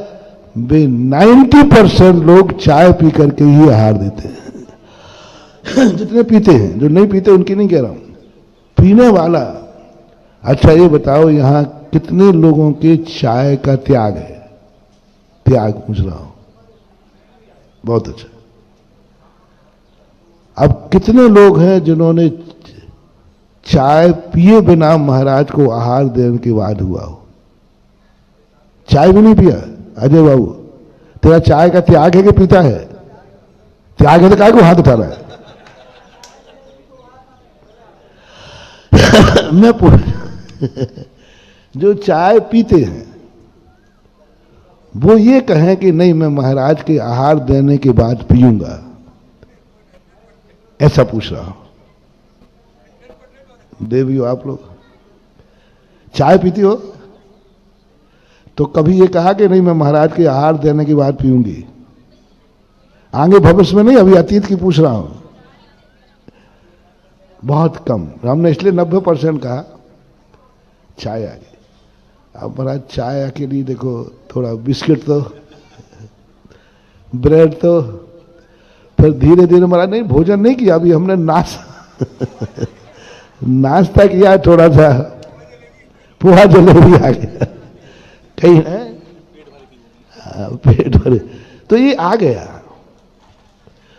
वे 90% लोग चाय पी करके ही आहार देते हैं। जितने पीते हैं, जो नहीं पीते उनकी नहीं कह रहा हूं, पीने वाला। अच्छा ये बताओ यहां कितने लोगों के चाय का त्याग है? त्याग पूछ रहा हूं। बहुत अच्छा। अब कितने लोग हैं जिन्होंने चाय पिए बिना महाराज को आहार देने के बाद हुआ हो? चाय भी नहीं पिया? अजय बाबू तेरा चाय का त्याग है कि पीता है? त्याग है तो काय को हाथ उठा रहा है? मैं जो चाय पीते हैं वो ये कहें कि नहीं मैं महाराज के आहार देने के बाद पीऊंगा, ऐसा पूछ रहा हूं। देवियों आप लोग चाय पीती हो तो कभी ये कहा कि नहीं मैं महाराज के आहार देने के बाद पीऊंगी? आगे भविष्य में नहीं, अभी अतीत की पूछ रहा हूं। बहुत कम, हमने इसलिए 90% कहा चाय आ गई। अब महाराज चाय के लिए देखो, थोड़ा बिस्किट तो, ब्रेड तो, फिर धीरे धीरे महाराज नहीं भोजन नहीं किया, अभी हमने नाश्ता किया, थोड़ा सा पोहा जलेबी आ गया कहीं है, पेट भरे, तो ये आ गया,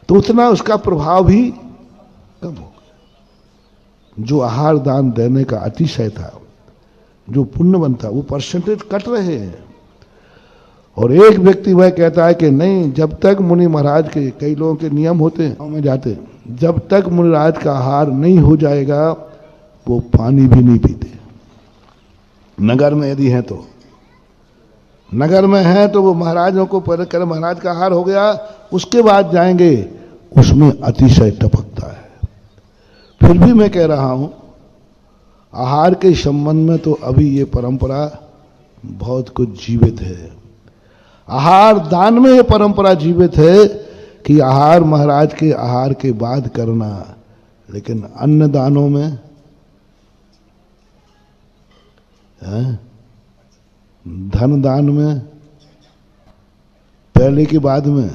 तो उतना उसका प्रभाव भी कम हो गया। जो आहार दान देने का अतिशय था, जो पुण्य बनता, वो परसेंटेज कट रहे हैं। और एक व्यक्ति वह कहता है कि नहीं, जब तक मुनि महाराज के, कई लोगों के नियम होते हैं, गाँव में जाते, जब तक मुनि महाराज का आहार नहीं हो जाएगा वो पानी भी नहीं पीते। नगर में यदि है तो, नगर में है तो वो महाराजों को पहले कर, महाराज का आहार हो गया उसके बाद जाएंगे, उसमें अतिशय टपकता है। फिर भी मैं कह रहा हूं आहार के संबंध में तो अभी ये परंपरा बहुत कुछ जीवित है। आहार दान में ये परंपरा जीवित है कि आहार महाराज के आहार के बाद करना, लेकिन अन्नदानों में धन दान में पहले के बाद में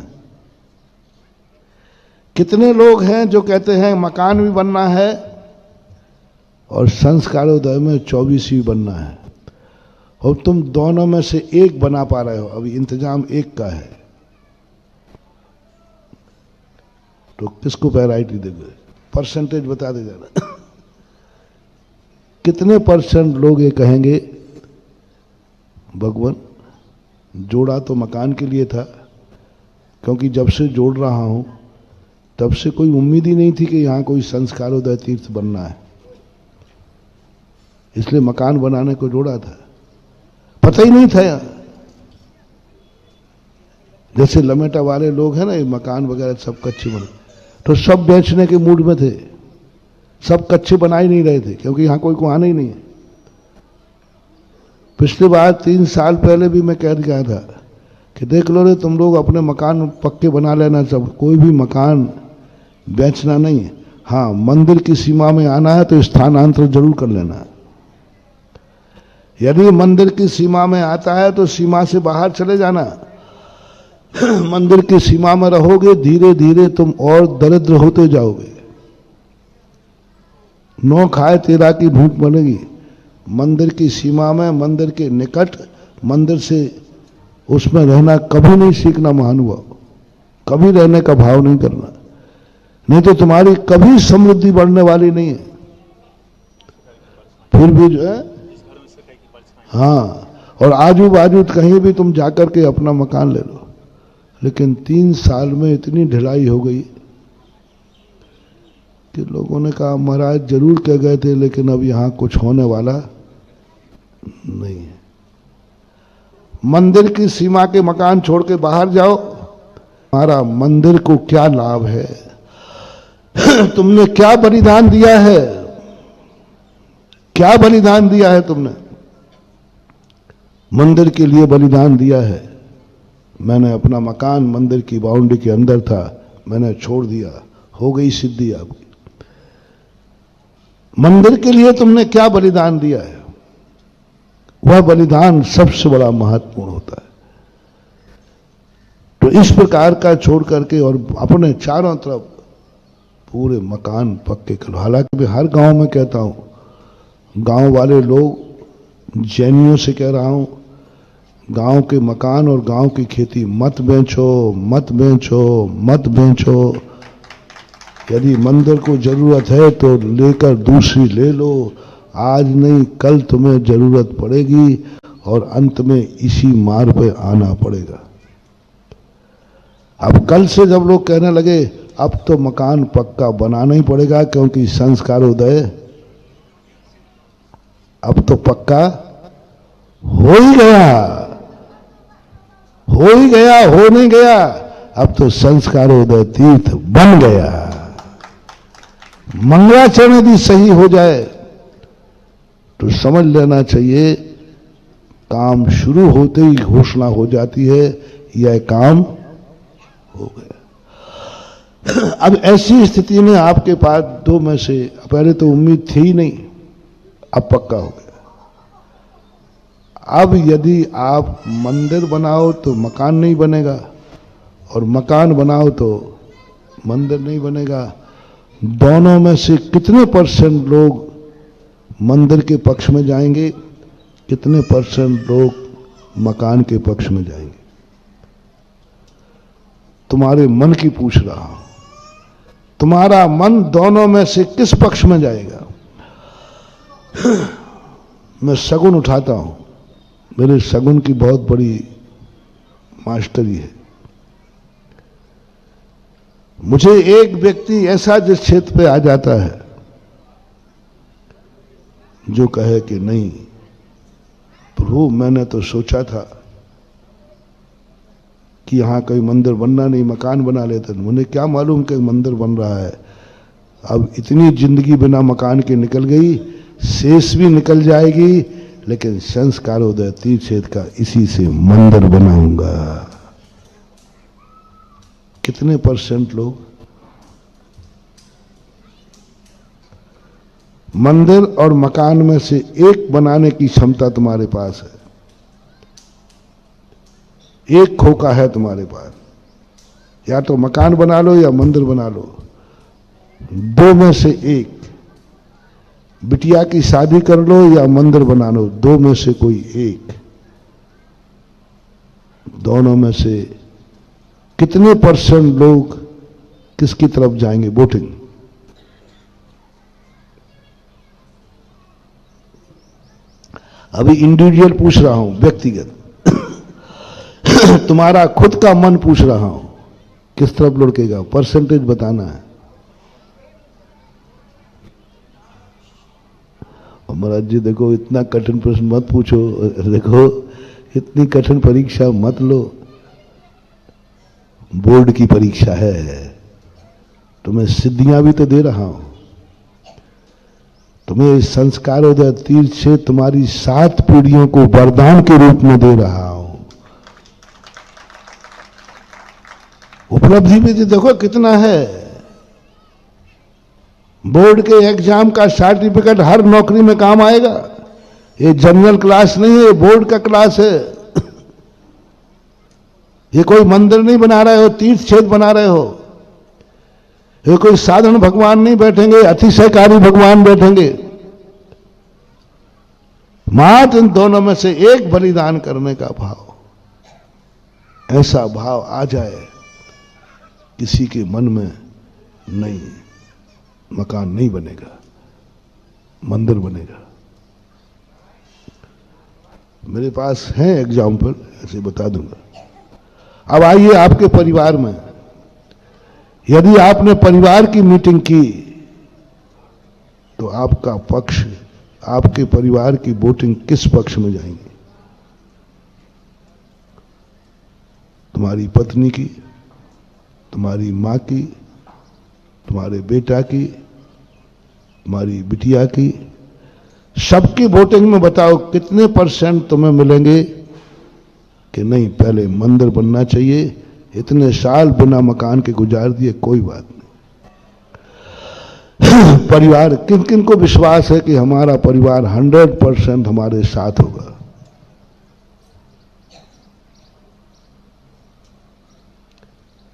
कितने लोग हैं जो कहते हैं मकान भी बनना है और संस्कारोदय में 24 भी बनना है, और तुम दोनों में से एक बना पा रहे हो। अभी इंतजाम एक का है, तो किसको प्रायोरिटी देंगे? परसेंटेज बता दे जाना। कितने परसेंट लोग ये कहेंगे भगवान जोड़ा तो मकान के लिए था, क्योंकि जब से जोड़ रहा हूं तब से कोई उम्मीद ही नहीं थी कि यहां कोई संस्कारोदय तीर्थ बनना है, इसलिए मकान बनाने को जोड़ा था, पता ही नहीं था यार। जैसे लमेटा वाले लोग हैं ना, ये मकान वगैरह सब कच्चे बने, तो सब बेचने के मूड में थे, सब कच्चे बना ही नहीं रहे थे, क्योंकि यहां कोई को आना ही नहीं है। पिछली बार 3 साल पहले भी मैं कह गया था कि देख लो रे तुम लोग अपने मकान पक्के बना लेना, सब कोई भी मकान बेचना नहीं है। हाँ, मंदिर की सीमा में आना है तो स्थानांतरण जरूर कर लेना। यदि मंदिर की सीमा में आता है तो सीमा से बाहर चले जाना। मंदिर की सीमा में रहोगे, धीरे धीरे तुम और दरिद्र होते जाओगे। नौ खाए तेरा की भूख बनेगी। मंदिर की सीमा में, मंदिर के निकट, मंदिर से उसमें रहना कभी नहीं सीखना महानुभाव, कभी रहने का भाव नहीं करना, नहीं तो तुम्हारी कभी समृद्धि बढ़ने वाली नहीं है। फिर भी जो है, हाँ, और आजू बाजू कहीं भी तुम जाकर के अपना मकान ले लो। लेकिन 3 साल में इतनी ढिलाई हो गई कि लोगों ने कहा महाराज जरूर कह गए थे, लेकिन अब यहां कुछ होने वाला नहीं है। मंदिर की सीमा के मकान छोड़ के बाहर जाओ, हमारा मंदिर को क्या लाभ है? तुमने क्या बलिदान दिया है? क्या बलिदान दिया है तुमने? मंदिर के लिए बलिदान दिया है। मैंने अपना मकान मंदिर की बाउंड्री के अंदर था, मैंने छोड़ दिया, हो गई सिद्धि आपकी। मंदिर के लिए तुमने क्या बलिदान दिया है? वह बलिदान सबसे बड़ा महत्वपूर्ण होता है। तो इस प्रकार का छोड़ करके और अपने चारों तरफ पूरे मकान पक्के करो। हालांकि मैं हर गांव में कहता हूं, गांव वाले लोग, जैनियों से कह रहा हूं, गांव के मकान और गांव की खेती मत बेचो, मत बेचो, मत बेचो। यदि मंदिर को जरूरत है तो लेकर दूसरी ले लो, आज नहीं कल तुम्हें जरूरत पड़ेगी और अंत में इसी मार्ग पे आना पड़ेगा। अब कल से जब लोग कहने लगे अब तो मकान पक्का बनाना ही पड़ेगा क्योंकि संस्कारोदय अब तो पक्का हो ही गया, हो ही गया, हो नहीं गया, अब तो संस्कारोदय तीर्थ बन गया। मंगलाचरण यदि सही हो जाए तो समझ लेना चाहिए काम शुरू होते ही घोषणा हो जाती है, यह काम हो गया। अब ऐसी स्थिति में आपके पास 2 में से, पहले तो उम्मीद थी ही नहीं, अब पक्का हो गया। अब यदि आप मंदिर बनाओ तो मकान नहीं बनेगा, और मकान बनाओ तो मंदिर नहीं बनेगा। दोनों में से कितने % लोग मंदिर के पक्ष में जाएंगे, कितने % लोग मकान के पक्ष में जाएंगे? तुम्हारे मन की पूछ रहा हूं, तुम्हारा मन दोनों में से किस पक्ष में जाएगा? मैं शगुन उठाता हूं, मेरे शगुन की बहुत बड़ी मास्टरी है। मुझे एक व्यक्ति ऐसा जिस क्षेत्र पे आ जाता है जो कहे कि नहीं प्रभु, मैंने तो सोचा था कि यहां कोई मंदिर बनना नहीं, मकान बना लेते, मुझे क्या मालूम कि मंदिर बन रहा है। अब इतनी जिंदगी बिना मकान के निकल गई, शेष भी निकल जाएगी, लेकिन संस्कारोदय तीर्थ क्षेत्र का इसी से मंदिर बनाऊंगा। कितने % लोग? मंदिर और मकान में से एक बनाने की क्षमता तुम्हारे पास है। एक खोखा है तुम्हारे पास, या तो मकान बना लो या मंदिर बना लो, दो में से एक। बिटिया की शादी कर लो या मंदिर बना लो, दो में से कोई एक। दोनों में से कितने % लोग किसकी तरफ जाएंगे वोटिंग? अभी इंडिविजुअल पूछ रहा हूं, व्यक्तिगत तुम्हारा खुद का मन पूछ रहा हूं, किस तरफ लुढ़केगा? परसेंटेज बताना है। और महाराज जी देखो, इतना कठिन प्रश्न मत पूछो, देखो इतनी कठिन परीक्षा मत लो। बोर्ड की परीक्षा है, तुम्हें सिद्धियां भी तो दे रहा हूं। तुम्हें संस्कारोदय तीर्थ से तुम्हारी 7 पीढ़ियों को वरदान के रूप में दे रहा हूं। उपलब्धि भी तो देखो कितना है। बोर्ड के एग्जाम का सर्टिफिकेट हर नौकरी में काम आएगा। ये जनरल क्लास नहीं है, बोर्ड का क्लास है। ये कोई मंदिर नहीं बना रहे हो, तीर्थ क्षेत्र बना रहे हो। ये कोई साधारण भगवान नहीं बैठेंगे, अतिशयकारी भगवान बैठेंगे। मात्र इन दोनों में से एक बलिदान करने का भाव, ऐसा भाव आ जाए किसी के मन में, नहीं मकान नहीं बनेगा, मंदिर बनेगा। मेरे पास है एग्जाम्पल, ऐसे बता दूंगा। अब आइए आपके परिवार में, यदि आपने परिवार की मीटिंग की तो आपका पक्ष, आपके परिवार की वोटिंग किस पक्ष में जाएंगी? तुम्हारी पत्नी की, तुम्हारी मां की, तुम्हारे बेटा की, तुम्हारी बिटिया की, सबकी वोटिंग में बताओ कितने % तुम्हें मिलेंगे कि नहीं पहले मंदिर बनना चाहिए, इतने साल बिना मकान के गुजार दिए, कोई बात नहीं। परिवार, किन किन को विश्वास है कि हमारा परिवार 100% हमारे साथ होगा?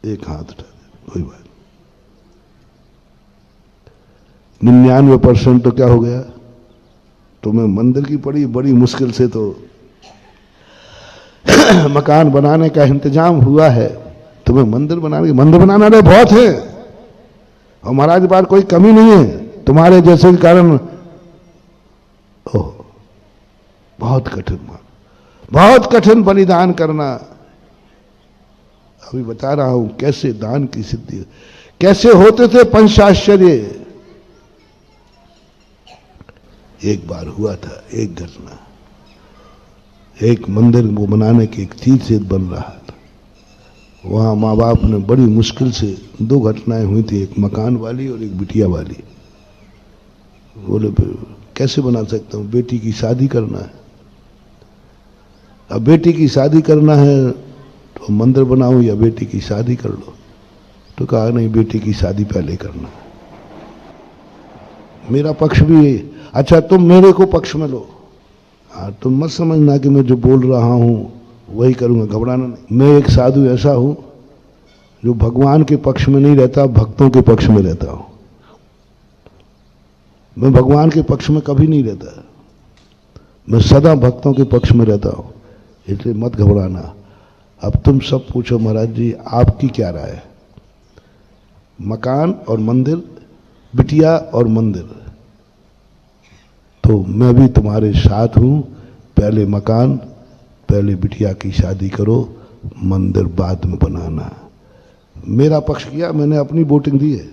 एक हाथ उठा दे, कोई बात। 99% तो क्या हो गया? तुम्हें मंदिर की पड़ी बड़ी मुश्किल से तो मकान बनाने का इंतजाम हुआ है, तुम्हें मंदिर बनाना रहे बहुत है। और महाराज बार कोई कमी नहीं है, तुम्हारे जैसे के कारण ओह बहुत कठिन बलिदान करना। अभी बता रहा हूं कैसे दान की सिद्धि, कैसे होते थे पंचाश्चर्य। एक बार हुआ था एक घटना, एक मंदिर वो बनाने की एक तीर्थ क्षेत्र बन रहा था। वहां माँ बाप ने बड़ी मुश्किल से, 2 घटनाएं हुई थी, एक मकान वाली और एक बिटिया वाली। बोले कैसे बना सकता हूं, बेटी की शादी करना है। अब बेटी की शादी करना है तो मंदिर बनाऊं या बेटी की शादी कर लो? तो कहा नहीं, बेटी की शादी पहले करना। मेरा पक्ष भी है। अच्छा तुम मेरे को पक्ष में लो। हाँ, तुम मत समझना कि मैं जो बोल रहा हूं वही करूंगा, घबराना नहीं। मैं एक साधु ऐसा हूं जो भगवान के पक्ष में नहीं रहता, भक्तों के पक्ष में रहता हूं। मैं भगवान के पक्ष में कभी नहीं रहता, मैं सदा भक्तों के पक्ष में रहता हूं, इसलिए मत घबराना। अब तुम सब पूछो महाराज जी आपकी क्या राय है? मकान और मंदिर, बिटिया और मंदिर। तो मैं भी तुम्हारे साथ हूं। पहले मकान, पहले बिटिया की शादी करो, मंदिर बाद में बनाना। मेरा पक्ष किया, मैंने अपनी वोटिंग दी है।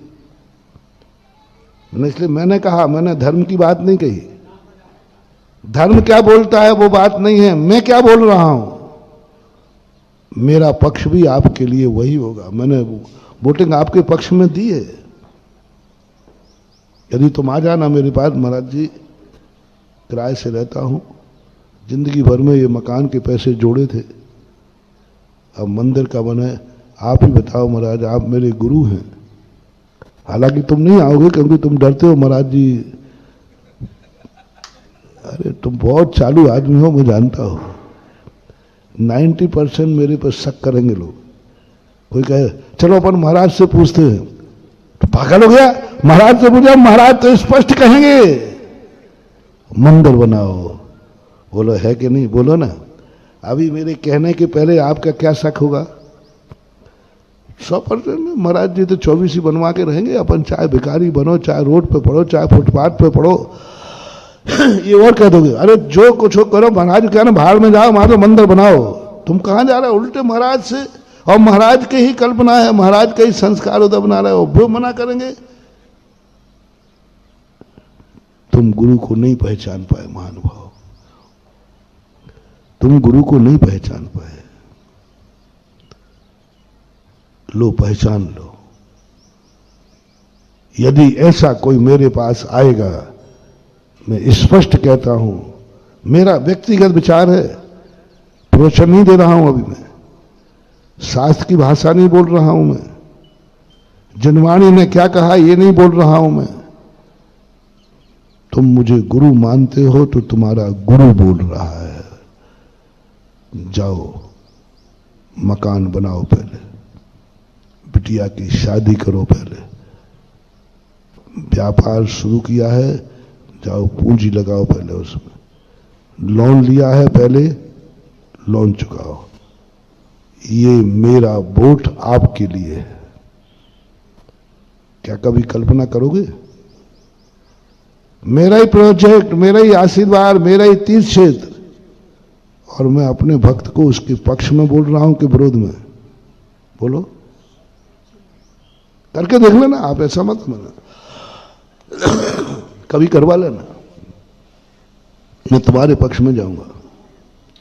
इसलिए मैंने कहा, मैंने धर्म की बात नहीं कही। धर्म क्या बोलता है वो बात नहीं है, मैं क्या बोल रहा हूं। मेरा पक्ष भी आपके लिए वही होगा। मैंने वोटिंग आपके पक्ष में दी है। यदि तुम आ जाना मेरे पास, महाराज जी किराए से रहता हूं, जिंदगी भर में ये मकान के पैसे जोड़े थे, अब मंदिर का बने, आप ही बताओ महाराज, आप मेरे गुरु हैं। हालांकि तुम नहीं आओगे क्योंकि तुम डरते हो महाराज जी अरे तुम बहुत चालू आदमी हो, मैं जानता हूं। 90% मेरे पर शक करेंगे लोग। कोई कहे चलो अपन महाराज से पूछते हैं, तो पागल हो गया, महाराज से पूछा, महाराज तो स्पष्ट कहेंगे मंदिर बनाओ। बोलो है कि नहीं, बोलो ना। अभी मेरे कहने के पहले आपका क्या शक होगा? 100% महाराज जी तो 24 ही बनवा के रहेंगे, अपन चाहे भिखारी बनो, चाहे रोड पे पढ़ो, चाहे फुटपाथ पे पढ़ो। ये और कह दोगे अरे जो कुछ हो करो, महाराज क्या ना भाड़ में जाओ, वहां तो मंदिर बनाओ। तुम कहां जा रहे हो? उल्टे महाराज से, और महाराज के ही कल्पना है, महाराज के ही संस्कार उधर बना रहे हो, वो मना करेंगे। तुम गुरु को नहीं पहचान पाए महानुभाव, तुम गुरु को नहीं पहचान पाए। लो पहचान लो। यदि ऐसा कोई मेरे पास आएगा, मैं स्पष्ट कहता हूं, मेरा व्यक्तिगत विचार है, प्रवचन नहीं दे रहा हूं अभी मैं, शास्त्र की भाषा नहीं बोल रहा हूं मैं, जनवाणी ने क्या कहा ये नहीं बोल रहा हूं मैं। तुम मुझे गुरु मानते हो तो तुम्हारा गुरु बोल रहा है, जाओ मकान बनाओ, पहले बिटिया की शादी करो, पहले व्यापार शुरू किया है, जाओ पूंजी लगाओ पहले उसमें, लोन लिया है पहले लोन चुकाओ। ये मेरा वोट आपके लिए है। क्या कभी कल्पना करोगे? मेरा ही प्रोजेक्ट, मेरा ही आशीर्वाद, मेरा ही तीर्थ क्षेत्र, और मैं अपने भक्त को उसके पक्ष में बोल रहा हूं कि विरोध में? बोलो, करके देख लेना आप, ऐसा मत माना, कभी करवा लेना। मैं तुम्हारे पक्ष में जाऊंगा,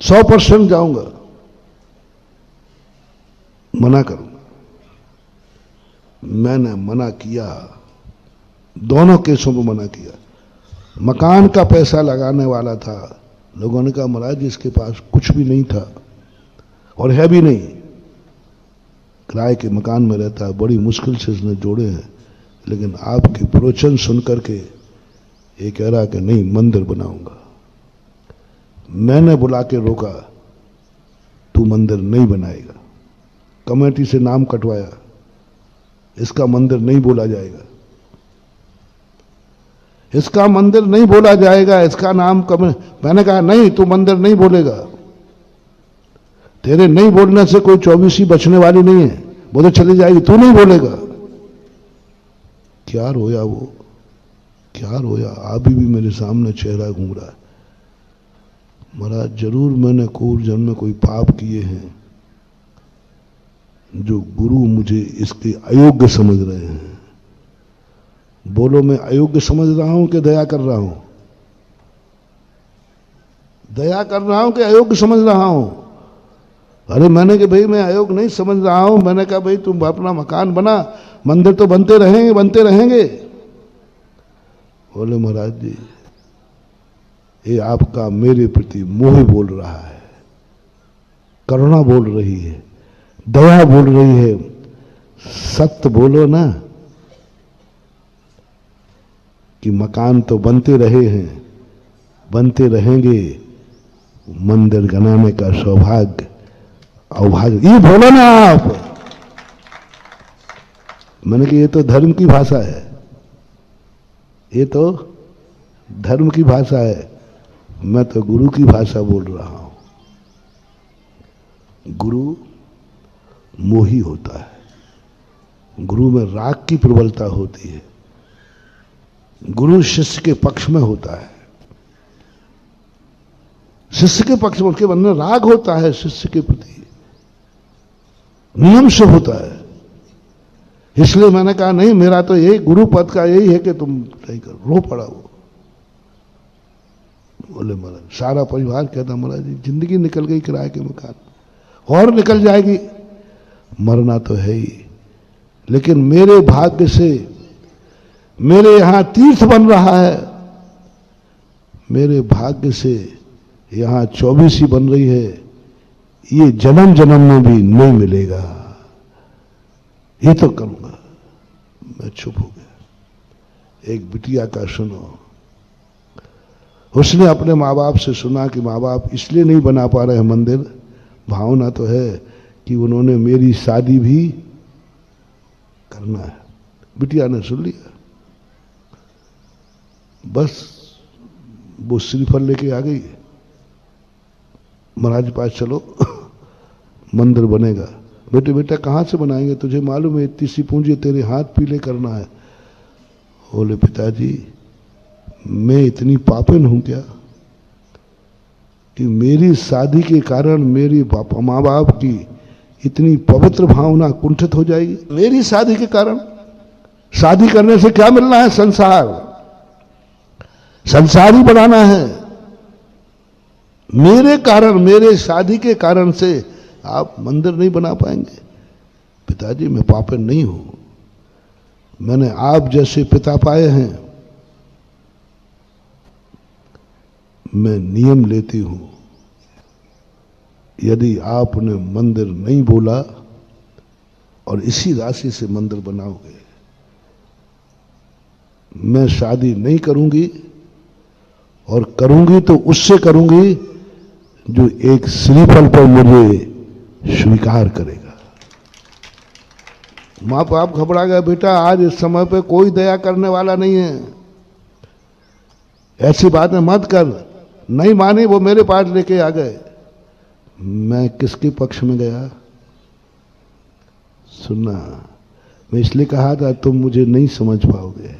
100% जाऊंगा, मना करूंगा। मैंने मना किया, दोनों केसों में मना किया। मकान का पैसा लगाने वाला था, लोगों ने कहा महाराज इसके पास कुछ भी नहीं था और है भी नहीं, किराए के मकान में रहता है, बड़ी मुश्किल से इसने जोड़े हैं। लेकिन आपके प्रवचन सुन करके ये कह रहा कि नहीं मंदिर बनाऊंगा। मैंने बुला के रोका, तू मंदिर नहीं बनाएगा। कमेटी से नाम कटवाया, इसका मंदिर नहीं बोला जाएगा, इसका मंदिर नहीं बोला जाएगा, इसका नाम मैंने कहा नहीं तू मंदिर नहीं बोलेगा, तेरे नहीं बोलने से कोई 24 बचने वाली नहीं है, वो तो चली जाएगी, तू नहीं बोलेगा। क्या रोया वो, क्या रोया। अभी भी मेरे सामने चेहरा घूम रहा है। महाराज जरूर मैंने पूर्व जन्म में कोई पाप किए हैं जो गुरु मुझे इसके अयोग्य समझ रहे हैं। बोलो मैं अयोग्य समझ रहा हूं कि दया कर रहा हूं? दया कर रहा हूं कि अयोग्य समझ रहा हूं? अरे मैंने कि भाई मैं अयोग्य नहीं समझ रहा हूं। मैंने कहा भाई तुम अपना मकान बना, मंदिर तो बनते रहेंगे बनते रहेंगे। बोले महाराज जी ये आपका मेरे प्रति मोह बोल रहा है, करुणा बोल रही है, दया बोल रही है, सत्य बोलो ना कि मकान तो बनते रहे हैं, बनते रहेंगे, मंदिर बनाने का सौभाग्य अभाग्य ये बोलो ना आप। मैंने कहा ये तो धर्म की भाषा है, ये तो धर्म की भाषा है, मैं तो गुरु की भाषा बोल रहा हूं। गुरु मोही होता है, गुरु में राग की प्रबलता होती है, गुरु शिष्य के पक्ष में होता है, शिष्य के पक्ष में उसके मन में राग होता है, शिष्य के प्रति नियम से होता है। इसलिए मैंने कहा नहीं मेरा तो यही गुरु पद का यही है कि तुम नहीं करो। रो पड़ा वो। बोले महाराज सारा परिवार कहता महाराज जी जिंदगी निकल गई किराए के मकान, और निकल जाएगी, मरना तो है ही, लेकिन मेरे भाग्य से मेरे यहां तीर्थ बन रहा है, मेरे भाग्य से यहां 24 बन रही है, ये जन्म जन्म में भी नहीं मिलेगा, ये तो करूंगा। मैं चुप हो गया। एक बिटिया का सुनो, उसने अपने माँ बाप से सुना कि माँ बाप इसलिए नहीं बना पा रहे हैं मंदिर, भावना तो है कि उन्होंने मेरी शादी भी करना है। बिटिया ने सुन लिया, बस वो श्रीफल लेके आ गई, महाराज के पास चलो मंदिर बनेगा। बेटे बेटा कहाँ से बनाएंगे, तुझे मालूम है इतनी सी पूंजी तेरे हाथ पीले करना है। बोले पिताजी मैं इतनी पापिन हूं क्या कि मेरी शादी के कारण मेरी माँ बाप की इतनी पवित्र भावना कुंठित हो जाएगी। मेरी शादी के कारण, शादी करने से क्या मिलना है, संसार, संसार ही बनाना है। मेरे कारण, मेरे शादी के कारण से आप मंदिर नहीं बना पाएंगे। पिताजी मैं पापिन नहीं हूं, मैंने आप जैसे पिता पाए हैं। मैं नियम लेती हूं, यदि आपने मंदिर नहीं बोला और इसी राशि से मंदिर बनाओगे, मैं शादी नहीं करूंगी, और करूंगी तो उससे करूंगी जो एक श्रीफल पर मुझे स्वीकार करेगा। माँ बाप घबरा गया, बेटा आज इस समय पे कोई दया करने वाला नहीं है, ऐसी बातें मत कर। नहीं मानी, वो मेरे पास लेके आ गए। मैं किसके पक्ष में गया, सुनना, मैं इसलिए कहा था तुम मुझे नहीं समझ पाओगे।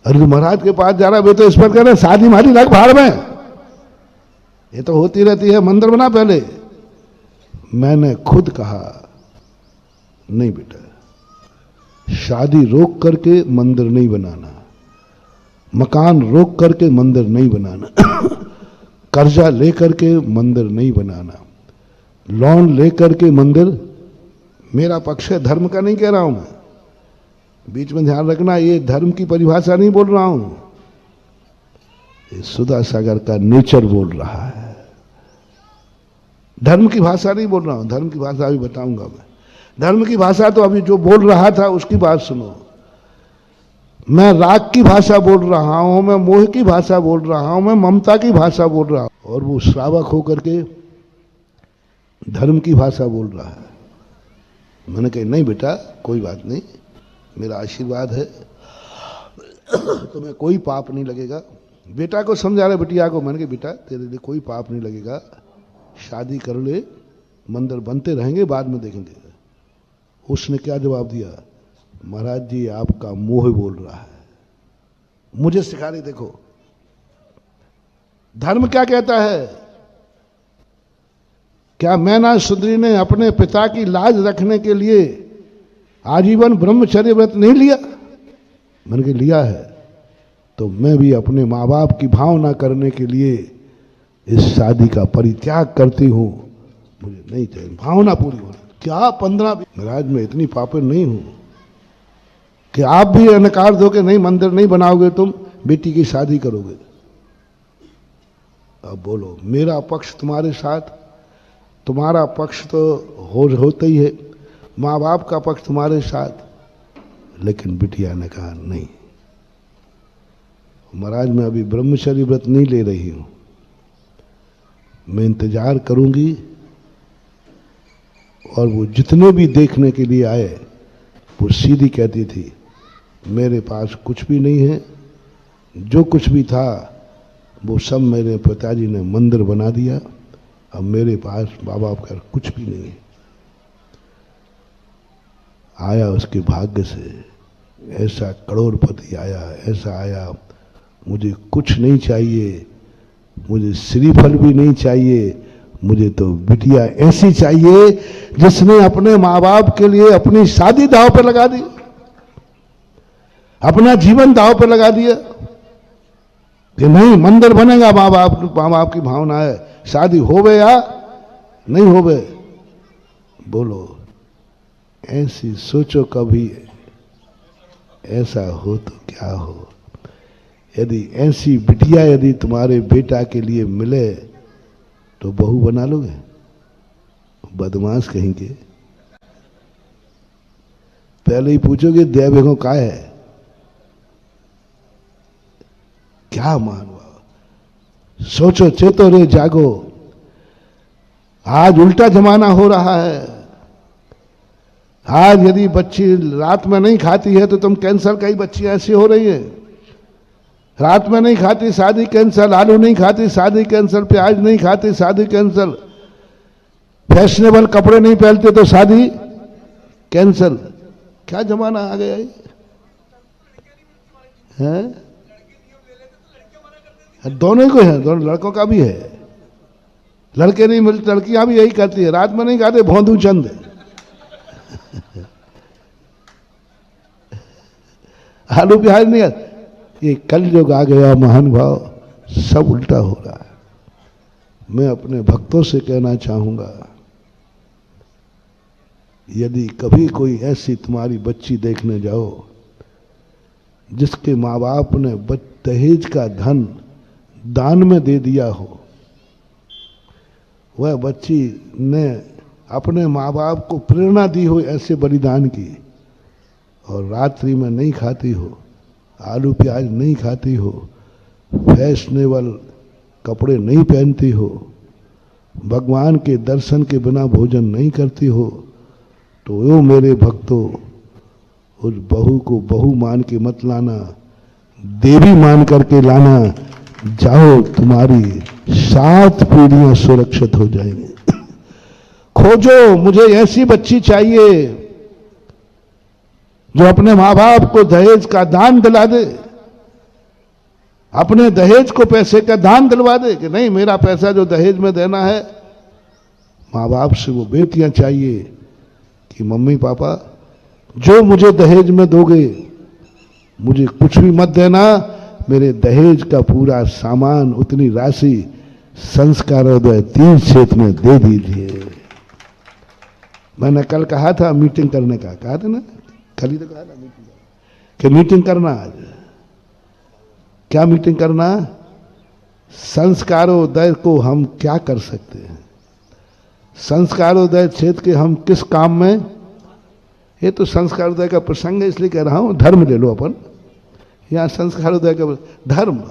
अरे महाराज के पास जा रहा, वे तो इस पर कह रहे शादी मारी लग भाड़ में, ये तो होती रहती है, मंदिर बना पहले। मैंने खुद कहा नहीं बेटा, शादी रोक करके मंदिर नहीं बनाना, मकान रोक करके मंदिर नहीं बनाना, कर्जा लेकर के मंदिर नहीं बनाना, लोन लेकर के मंदिर, मेरा पक्ष है, धर्म का नहीं कह रहा हूं मैं, बीच में ध्यान रखना, ये धर्म की परिभाषा नहीं बोल रहा हूं, ये सुधा सागर का नेचर बोल रहा है। धर्म की भाषा नहीं बोल रहा हूं, धर्म की भाषा अभी बताऊंगा मैं। धर्म की भाषा तो अभी जो बोल रहा था उसकी बात सुनो। मैं राग की भाषा बोल रहा हूं, मैं मोह की भाषा बोल रहा हूं, मैं ममता की भाषा बोल रहा हूं, और वो श्रावक होकर के धर्म की भाषा बोल रहा है। मैंने कहा नहीं बेटा कोई बात नहीं, मेरा आशीर्वाद है, तुम्हें कोई पाप नहीं लगेगा। बेटा को समझा रहे, बिटिया को। मैंने कहा बेटा तेरे लिए कोई पाप नहीं लगेगा, शादी कर ले, मंदिर बनते रहेंगे, बाद में देखेंगे। उसने क्या जवाब दिया, महाराज जी आपका मोह बोल रहा है, मुझे सिखा रही। देखो धर्म क्या कहता है, क्या मैना सुंदरी ने अपने पिता की लाज रखने के लिए आजीवन ब्रह्मचर्य व्रत नहीं लिया? मैंने कहा लिया है, तो मैं भी अपने माँ बाप की भावना करने के लिए इस शादी का परित्याग करती हूं, मुझे नहीं चाहिए, भावना पूरी होनी। क्या 15 महाराज मैं इतनी पापिन नहीं हूं कि आप भी इनकार दो कि नहीं मंदिर नहीं बनाओगे, तुम बेटी की शादी करोगे। अब बोलो मेरा पक्ष तुम्हारे साथ, तुम्हारा पक्ष तो होता ही है, माँ बाप का पक्ष तुम्हारे साथ। लेकिन बिटिया ने कहा नहीं महाराज मैं अभी ब्रह्मचर्य व्रत नहीं ले रही हूं, मैं इंतजार करूंगी, और वो जितने भी देखने के लिए आए वो सीधी कहती थी मेरे पास कुछ भी नहीं है, जो कुछ भी था वो सब मेरे पिताजी ने मंदिर बना दिया, अब मेरे पास माँ बाप का कुछ भी नहीं है। आया उसके भाग्य से ऐसा करोड़पति आया, ऐसा आया, मुझे कुछ नहीं चाहिए, मुझे श्रीफल भी नहीं चाहिए, मुझे तो बिटिया ऐसी चाहिए जिसने अपने माँ बाप के लिए अपनी शादी दांव पर लगा दी, अपना जीवन दांव पर लगा दिया कि नहीं मंदिर बनेगा, माँ बाप की भावना है, शादी होवे या नहीं होवे। बोलो ऐसी सोचो कभी, ऐसा हो तो क्या हो। यदि ऐसी बिटिया यदि तुम्हारे बेटा के लिए मिले तो बहू बना लोगे? बदमाश कहेंगे, पहले ही पूछोगे देव का है क्या मान हुआ। सोचो, चेतो रे जागो। आज उल्टा जमाना हो रहा है। आज यदि बच्ची रात में नहीं खाती है तो तुम कैंसर, कई बच्चियां ऐसी हो रही है, रात में नहीं खाती शादी कैंसर, आलू नहीं खाती शादी कैंसर, प्याज नहीं खाती शादी कैंसर, फैशनेबल कपड़े नहीं पहनते तो शादी कैंसर। क्या जमाना आ गया है? दोनों को है, दोनों लड़कों का भी है। लड़के नहीं मिलते, लड़कियां भी यही करती है, रात में नहीं खाते भोंदू चंद। आलू प्याज नहीं खाते। ये कलयुग आ गया महान भाव, सब उल्टा हो रहा है। मैं अपने भक्तों से कहना चाहूंगा, यदि कभी कोई ऐसी तुम्हारी बच्ची देखने जाओ जिसके माँ बाप ने दहेज का धन दान में दे दिया हो, वह बच्ची ने अपने माँ बाप को प्रेरणा दी हो ऐसे बलिदान की, और रात्रि में नहीं खाती हो, आलू प्याज नहीं खाती हो, फैशनेबल कपड़े नहीं पहनती हो, भगवान के दर्शन के बिना भोजन नहीं करती हो, तो यो मेरे भक्तों, उस बहू को बहू मान के मत लाना, देवी मान करके लाना। जाओ, तुम्हारी 7 पीढ़ियां सुरक्षित हो जाएंगी। खोजो, मुझे ऐसी बच्ची चाहिए जो अपने माँ बाप को दहेज का दान दिला दे, अपने दहेज को पैसे का दान दिलवा दे कि नहीं, मेरा पैसा जो दहेज में देना है, माँ बाप से वो बेटियां चाहिए कि मम्मी पापा जो मुझे दहेज में दोगे, मुझे कुछ भी मत देना, मेरे दहेज का पूरा सामान, उतनी राशि संस्कारोदय तीर्थ क्षेत्र में दे दीजिए। मैंने कल कहा था मीटिंग करने का, कहा था ना, कल ही तो कहा था मीटिंग कि मीटिंग करना। आज क्या मीटिंग करना? संस्कारोदय को हम क्या कर सकते हैं, संस्कारोदय क्षेत्र के हम किस काम में। ये तो संस्कारोदय का प्रसंग है इसलिए कह रहा हूं, धर्म ले लो अपन। यहां संस्कारोदय का धर्म,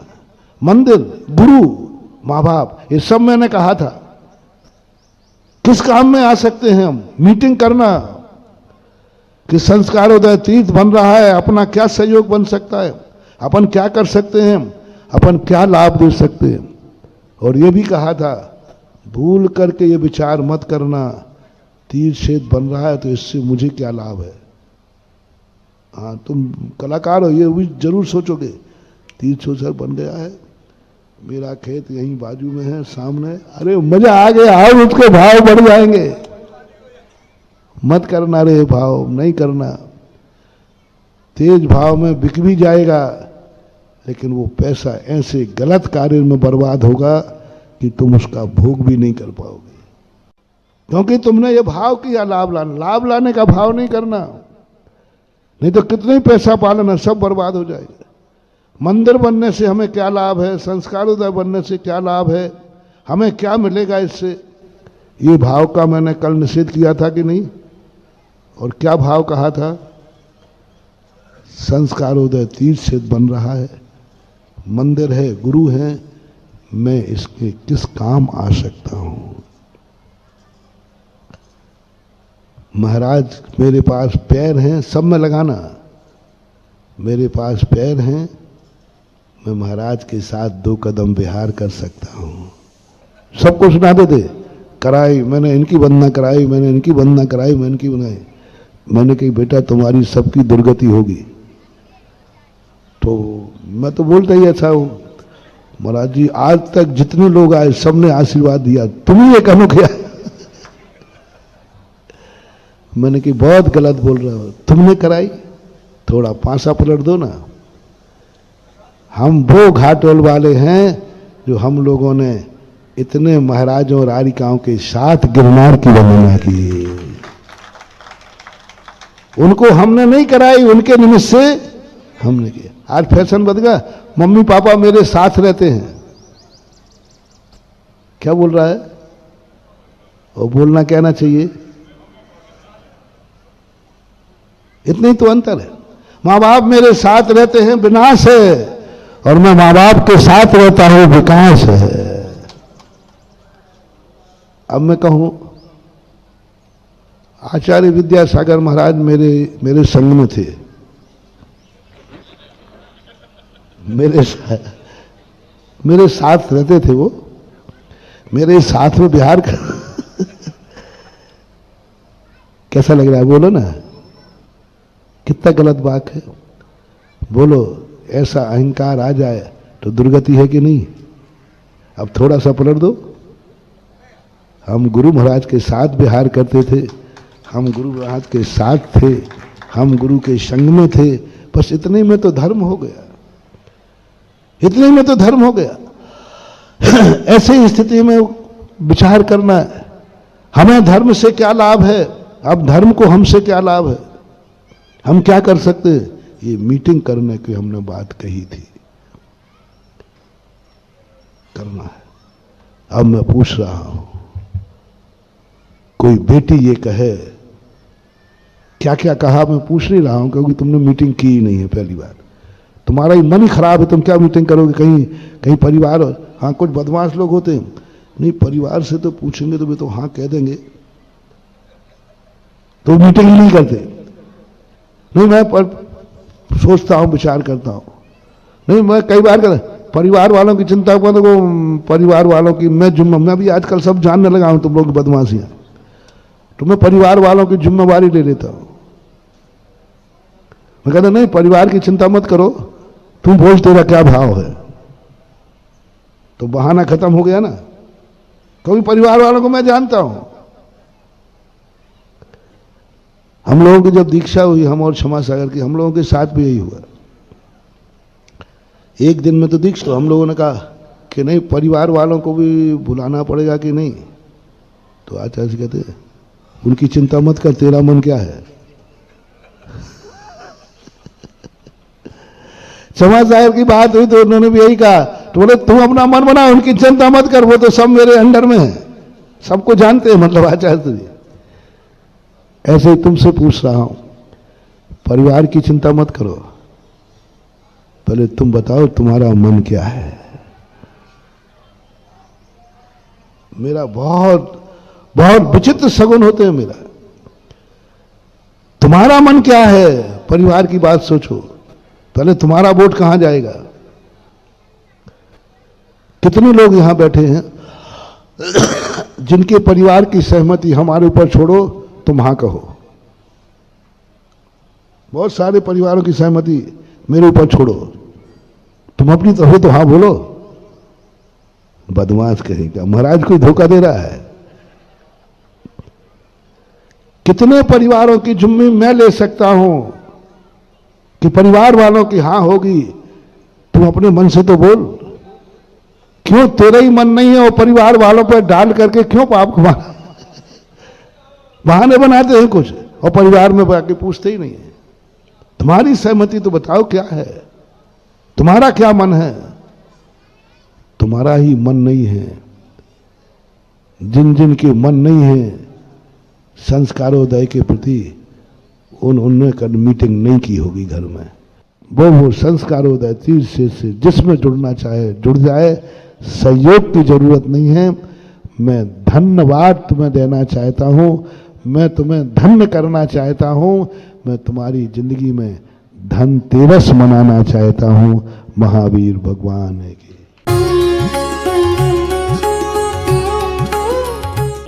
मंदिर, गुरु, माँ बाप, ये सब मैंने कहा था। किस काम में आ सकते हैं हम? मीटिंग करना कि संस्कारोदय तीर्थ बन रहा है, अपना क्या सहयोग बन सकता है, अपन क्या कर सकते हैं, अपन क्या लाभ दे सकते हैं। और ये भी कहा था, भूल करके ये विचार मत करना तीर्थ क्षेत्र बन रहा है तो इससे मुझे क्या लाभ है। हाँ, तुम कलाकार हो, ये भी जरूर सोचोगे, तीर्थ क्षेत्र बन गया है, मेरा खेत यहीं बाजू में है, सामने, अरे मजा आ गया, और उसके भाव बढ़ जाएंगे। मत करना रे भाव, नहीं करना। तेज भाव में बिक भी जाएगा, लेकिन वो पैसा ऐसे गलत कार्य में बर्बाद होगा कि तुम उसका भोग भी नहीं कर पाओगे, क्योंकि तुमने ये भाव किया लाभ लाने का भाव नहीं करना। नहीं तो कितने ही पैसा पालना, सब बर्बाद हो जाएगा। मंदिर बनने से हमें क्या लाभ है, संस्कारोदय बनने से क्या लाभ है, हमें क्या मिलेगा इससे। ये भाव का मैंने कल निषेध किया था कि नहीं? और क्या भाव कहा था? संस्कारोदय तीर्थ क्षेत्र बन रहा है, मंदिर है, गुरु हैं, मैं इसके किस काम आ सकता हूं। महाराज मेरे पास पैर हैं, सब में लगाना, मेरे पास पैर हैं, मैं महाराज के साथ 2 कदम विहार कर सकता हूं। सबको सुना दे कराई, मैंने इनकी वंदना कराई, मैंने इनकी वंदना कराई, मैंने इनकी बनाई। मैंने कही बेटा तुम्हारी सबकी दुर्गति होगी। तो मैं तो बोलता ही अच्छा हूं, महाराज जी आज तक जितने लोग आए सबने आशीर्वाद दिया, तुम ही एक अनोखा। मैंने कि बहुत गलत बोल रहे हो, तुमने कराई, थोड़ा पांसा पलट दो ना। हम वो घाटोल वाले हैं जो हम लोगों ने इतने महाराजों और आरिकाओं के साथ गिरनार की वंदना की, उनको हमने नहीं कराई, उनके निमित्त से हमने किया। आज फैशन बदल गया, मम्मी पापा मेरे साथ रहते हैं। क्या बोल रहा है? और बोलना कहना चाहिए, इतने ही तो अंतर है। माँ बाप मेरे साथ रहते हैं, विनाश है, और मैं माँ बाप के साथ रहता हूं, विकास है। अब मैं कहूं, आचार्य विद्यासागर महाराज मेरे संग में थे, मेरे साथ रहते थे, वो मेरे साथ में बिहार का कैसा लग रहा है? बोलो ना, कितना गलत बात है। बोलो, ऐसा अहंकार आ जाए तो दुर्गति है कि नहीं? अब थोड़ा सा पलट दो। हम गुरु महाराज के साथ विहार करते थे, हम गुरु महाराज के साथ थे, हम गुरु के संग में थे, बस इतने में तो धर्म हो गया, इतने में तो धर्म हो गया। ऐसे स्थिति में विचार करना है, हमें धर्म से क्या लाभ है, अब धर्म को हमसे क्या लाभ है, हम क्या कर सकते हैं? ये मीटिंग करने की हमने बात कही थी, करना है। अब मैं पूछ रहा हूं, कोई बेटी ये कहे, क्या क्या कहा मैं पूछ नहीं रहा हूं, क्योंकि तुमने मीटिंग की ही नहीं है। पहली बात, तुम्हारा ही मन ही खराब है, तुम क्या मीटिंग करोगे? कहीं परिवार, हाँ कुछ बदमाश लोग होते हैं, नहीं परिवार से तो पूछेंगे तो वे तो हाँ कह देंगे, तो मीटिंग ही नहीं करते। नहीं, मैं सोचता हूं, विचार करता हूं, नहीं मैं कई बार परिवार वालों की चिंता को, परिवार वालों की मैं भी आजकल सब जानने लगा हूं, तुम लोग की बदमाशियां, तो मैं परिवार वालों की जिम्मेवारी ले लेता हूं। मैं कहता नहीं, परिवार की चिंता मत करो, तुम बोल तेरा क्या भाव है, तो बहाना खत्म हो गया ना, क्योंकि परिवार वालों को मैं जानता हूं। हम लोगों की जब दीक्षा हुई, हम और क्षमा सागर की, हम लोगों के साथ भी यही हुआ। एक दिन में तो दीक्षा, हम लोगों ने कहा कि नहीं परिवार वालों को भी बुलाना पड़ेगा कि नहीं, तो आचार्य जी कहते उनकी चिंता मत कर, तेरा मन क्या है। क्षमा सागर की बात हुई तो उन्होंने भी यही कहा, तो बोले तुम अपना मन बना, उनकी चिंता मत कर, वो तो सब मेरे अंडर में है, सबको जानते हैं, मतलब आचार्य जी। ऐसे ही तुमसे पूछ रहा हूं, परिवार की चिंता मत करो, पहले तुम बताओ तुम्हारा मन क्या है। मेरा बहुत बहुत विचित्र सगुन होते हैं मेरा, तुम्हारा मन क्या है, परिवार की बात सोचो, पहले तुम्हारा वोट कहां जाएगा। कितने लोग यहां बैठे हैं जिनके परिवार की सहमति हमारे ऊपर छोड़ो, तुम हाँ कहो। बहुत सारे परिवारों की सहमति मेरे ऊपर छोड़ो, तुम अपनी तरफ तो हाँ बोलो। बदमाश कहेगा, महाराज कोई धोखा दे रहा है। कितने परिवारों की जिम्मेदारी मैं ले सकता हूं कि परिवार वालों की हाँ होगी, तुम अपने मन से तो बोल। क्यों तेरा ही मन नहीं है और परिवार वालों पर डाल करके क्यों पाप कमाना? बहाने बनाते हैं कुछ और परिवार में बाकी पूछते ही नहीं है। तुम्हारी सहमति तो बताओ क्या है, तुम्हारा क्या मन है। तुम्हारा ही मन नहीं है, जिन जिन के मन नहीं है संस्कारोदय के प्रति, उन्होंने कल मीटिंग नहीं की होगी घर में। वो संस्कारोदय तीर्थ से जिसमें जुड़ना चाहे जुड़ जाए, सहयोग की जरूरत नहीं है। मैं धन्यवाद तुम्हें देना चाहता हूं, मैं तुम्हें धन्य करना चाहता हूं, मैं तुम्हारी जिंदगी में धनतेरस मनाना चाहता हूं। महावीर भगवान की।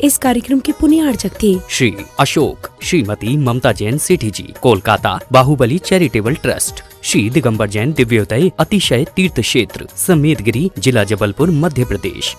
इस कार्यक्रम की पुण्यार्चक थे श्री अशोक श्रीमती ममता जैन सेठी जी, कोलकाता बाहुबली चैरिटेबल ट्रस्ट। श्री दिगंबर जैन दिव्योदय अतिशय तीर्थ क्षेत्र, समेतगिरी, जिला जबलपुर, मध्य प्रदेश।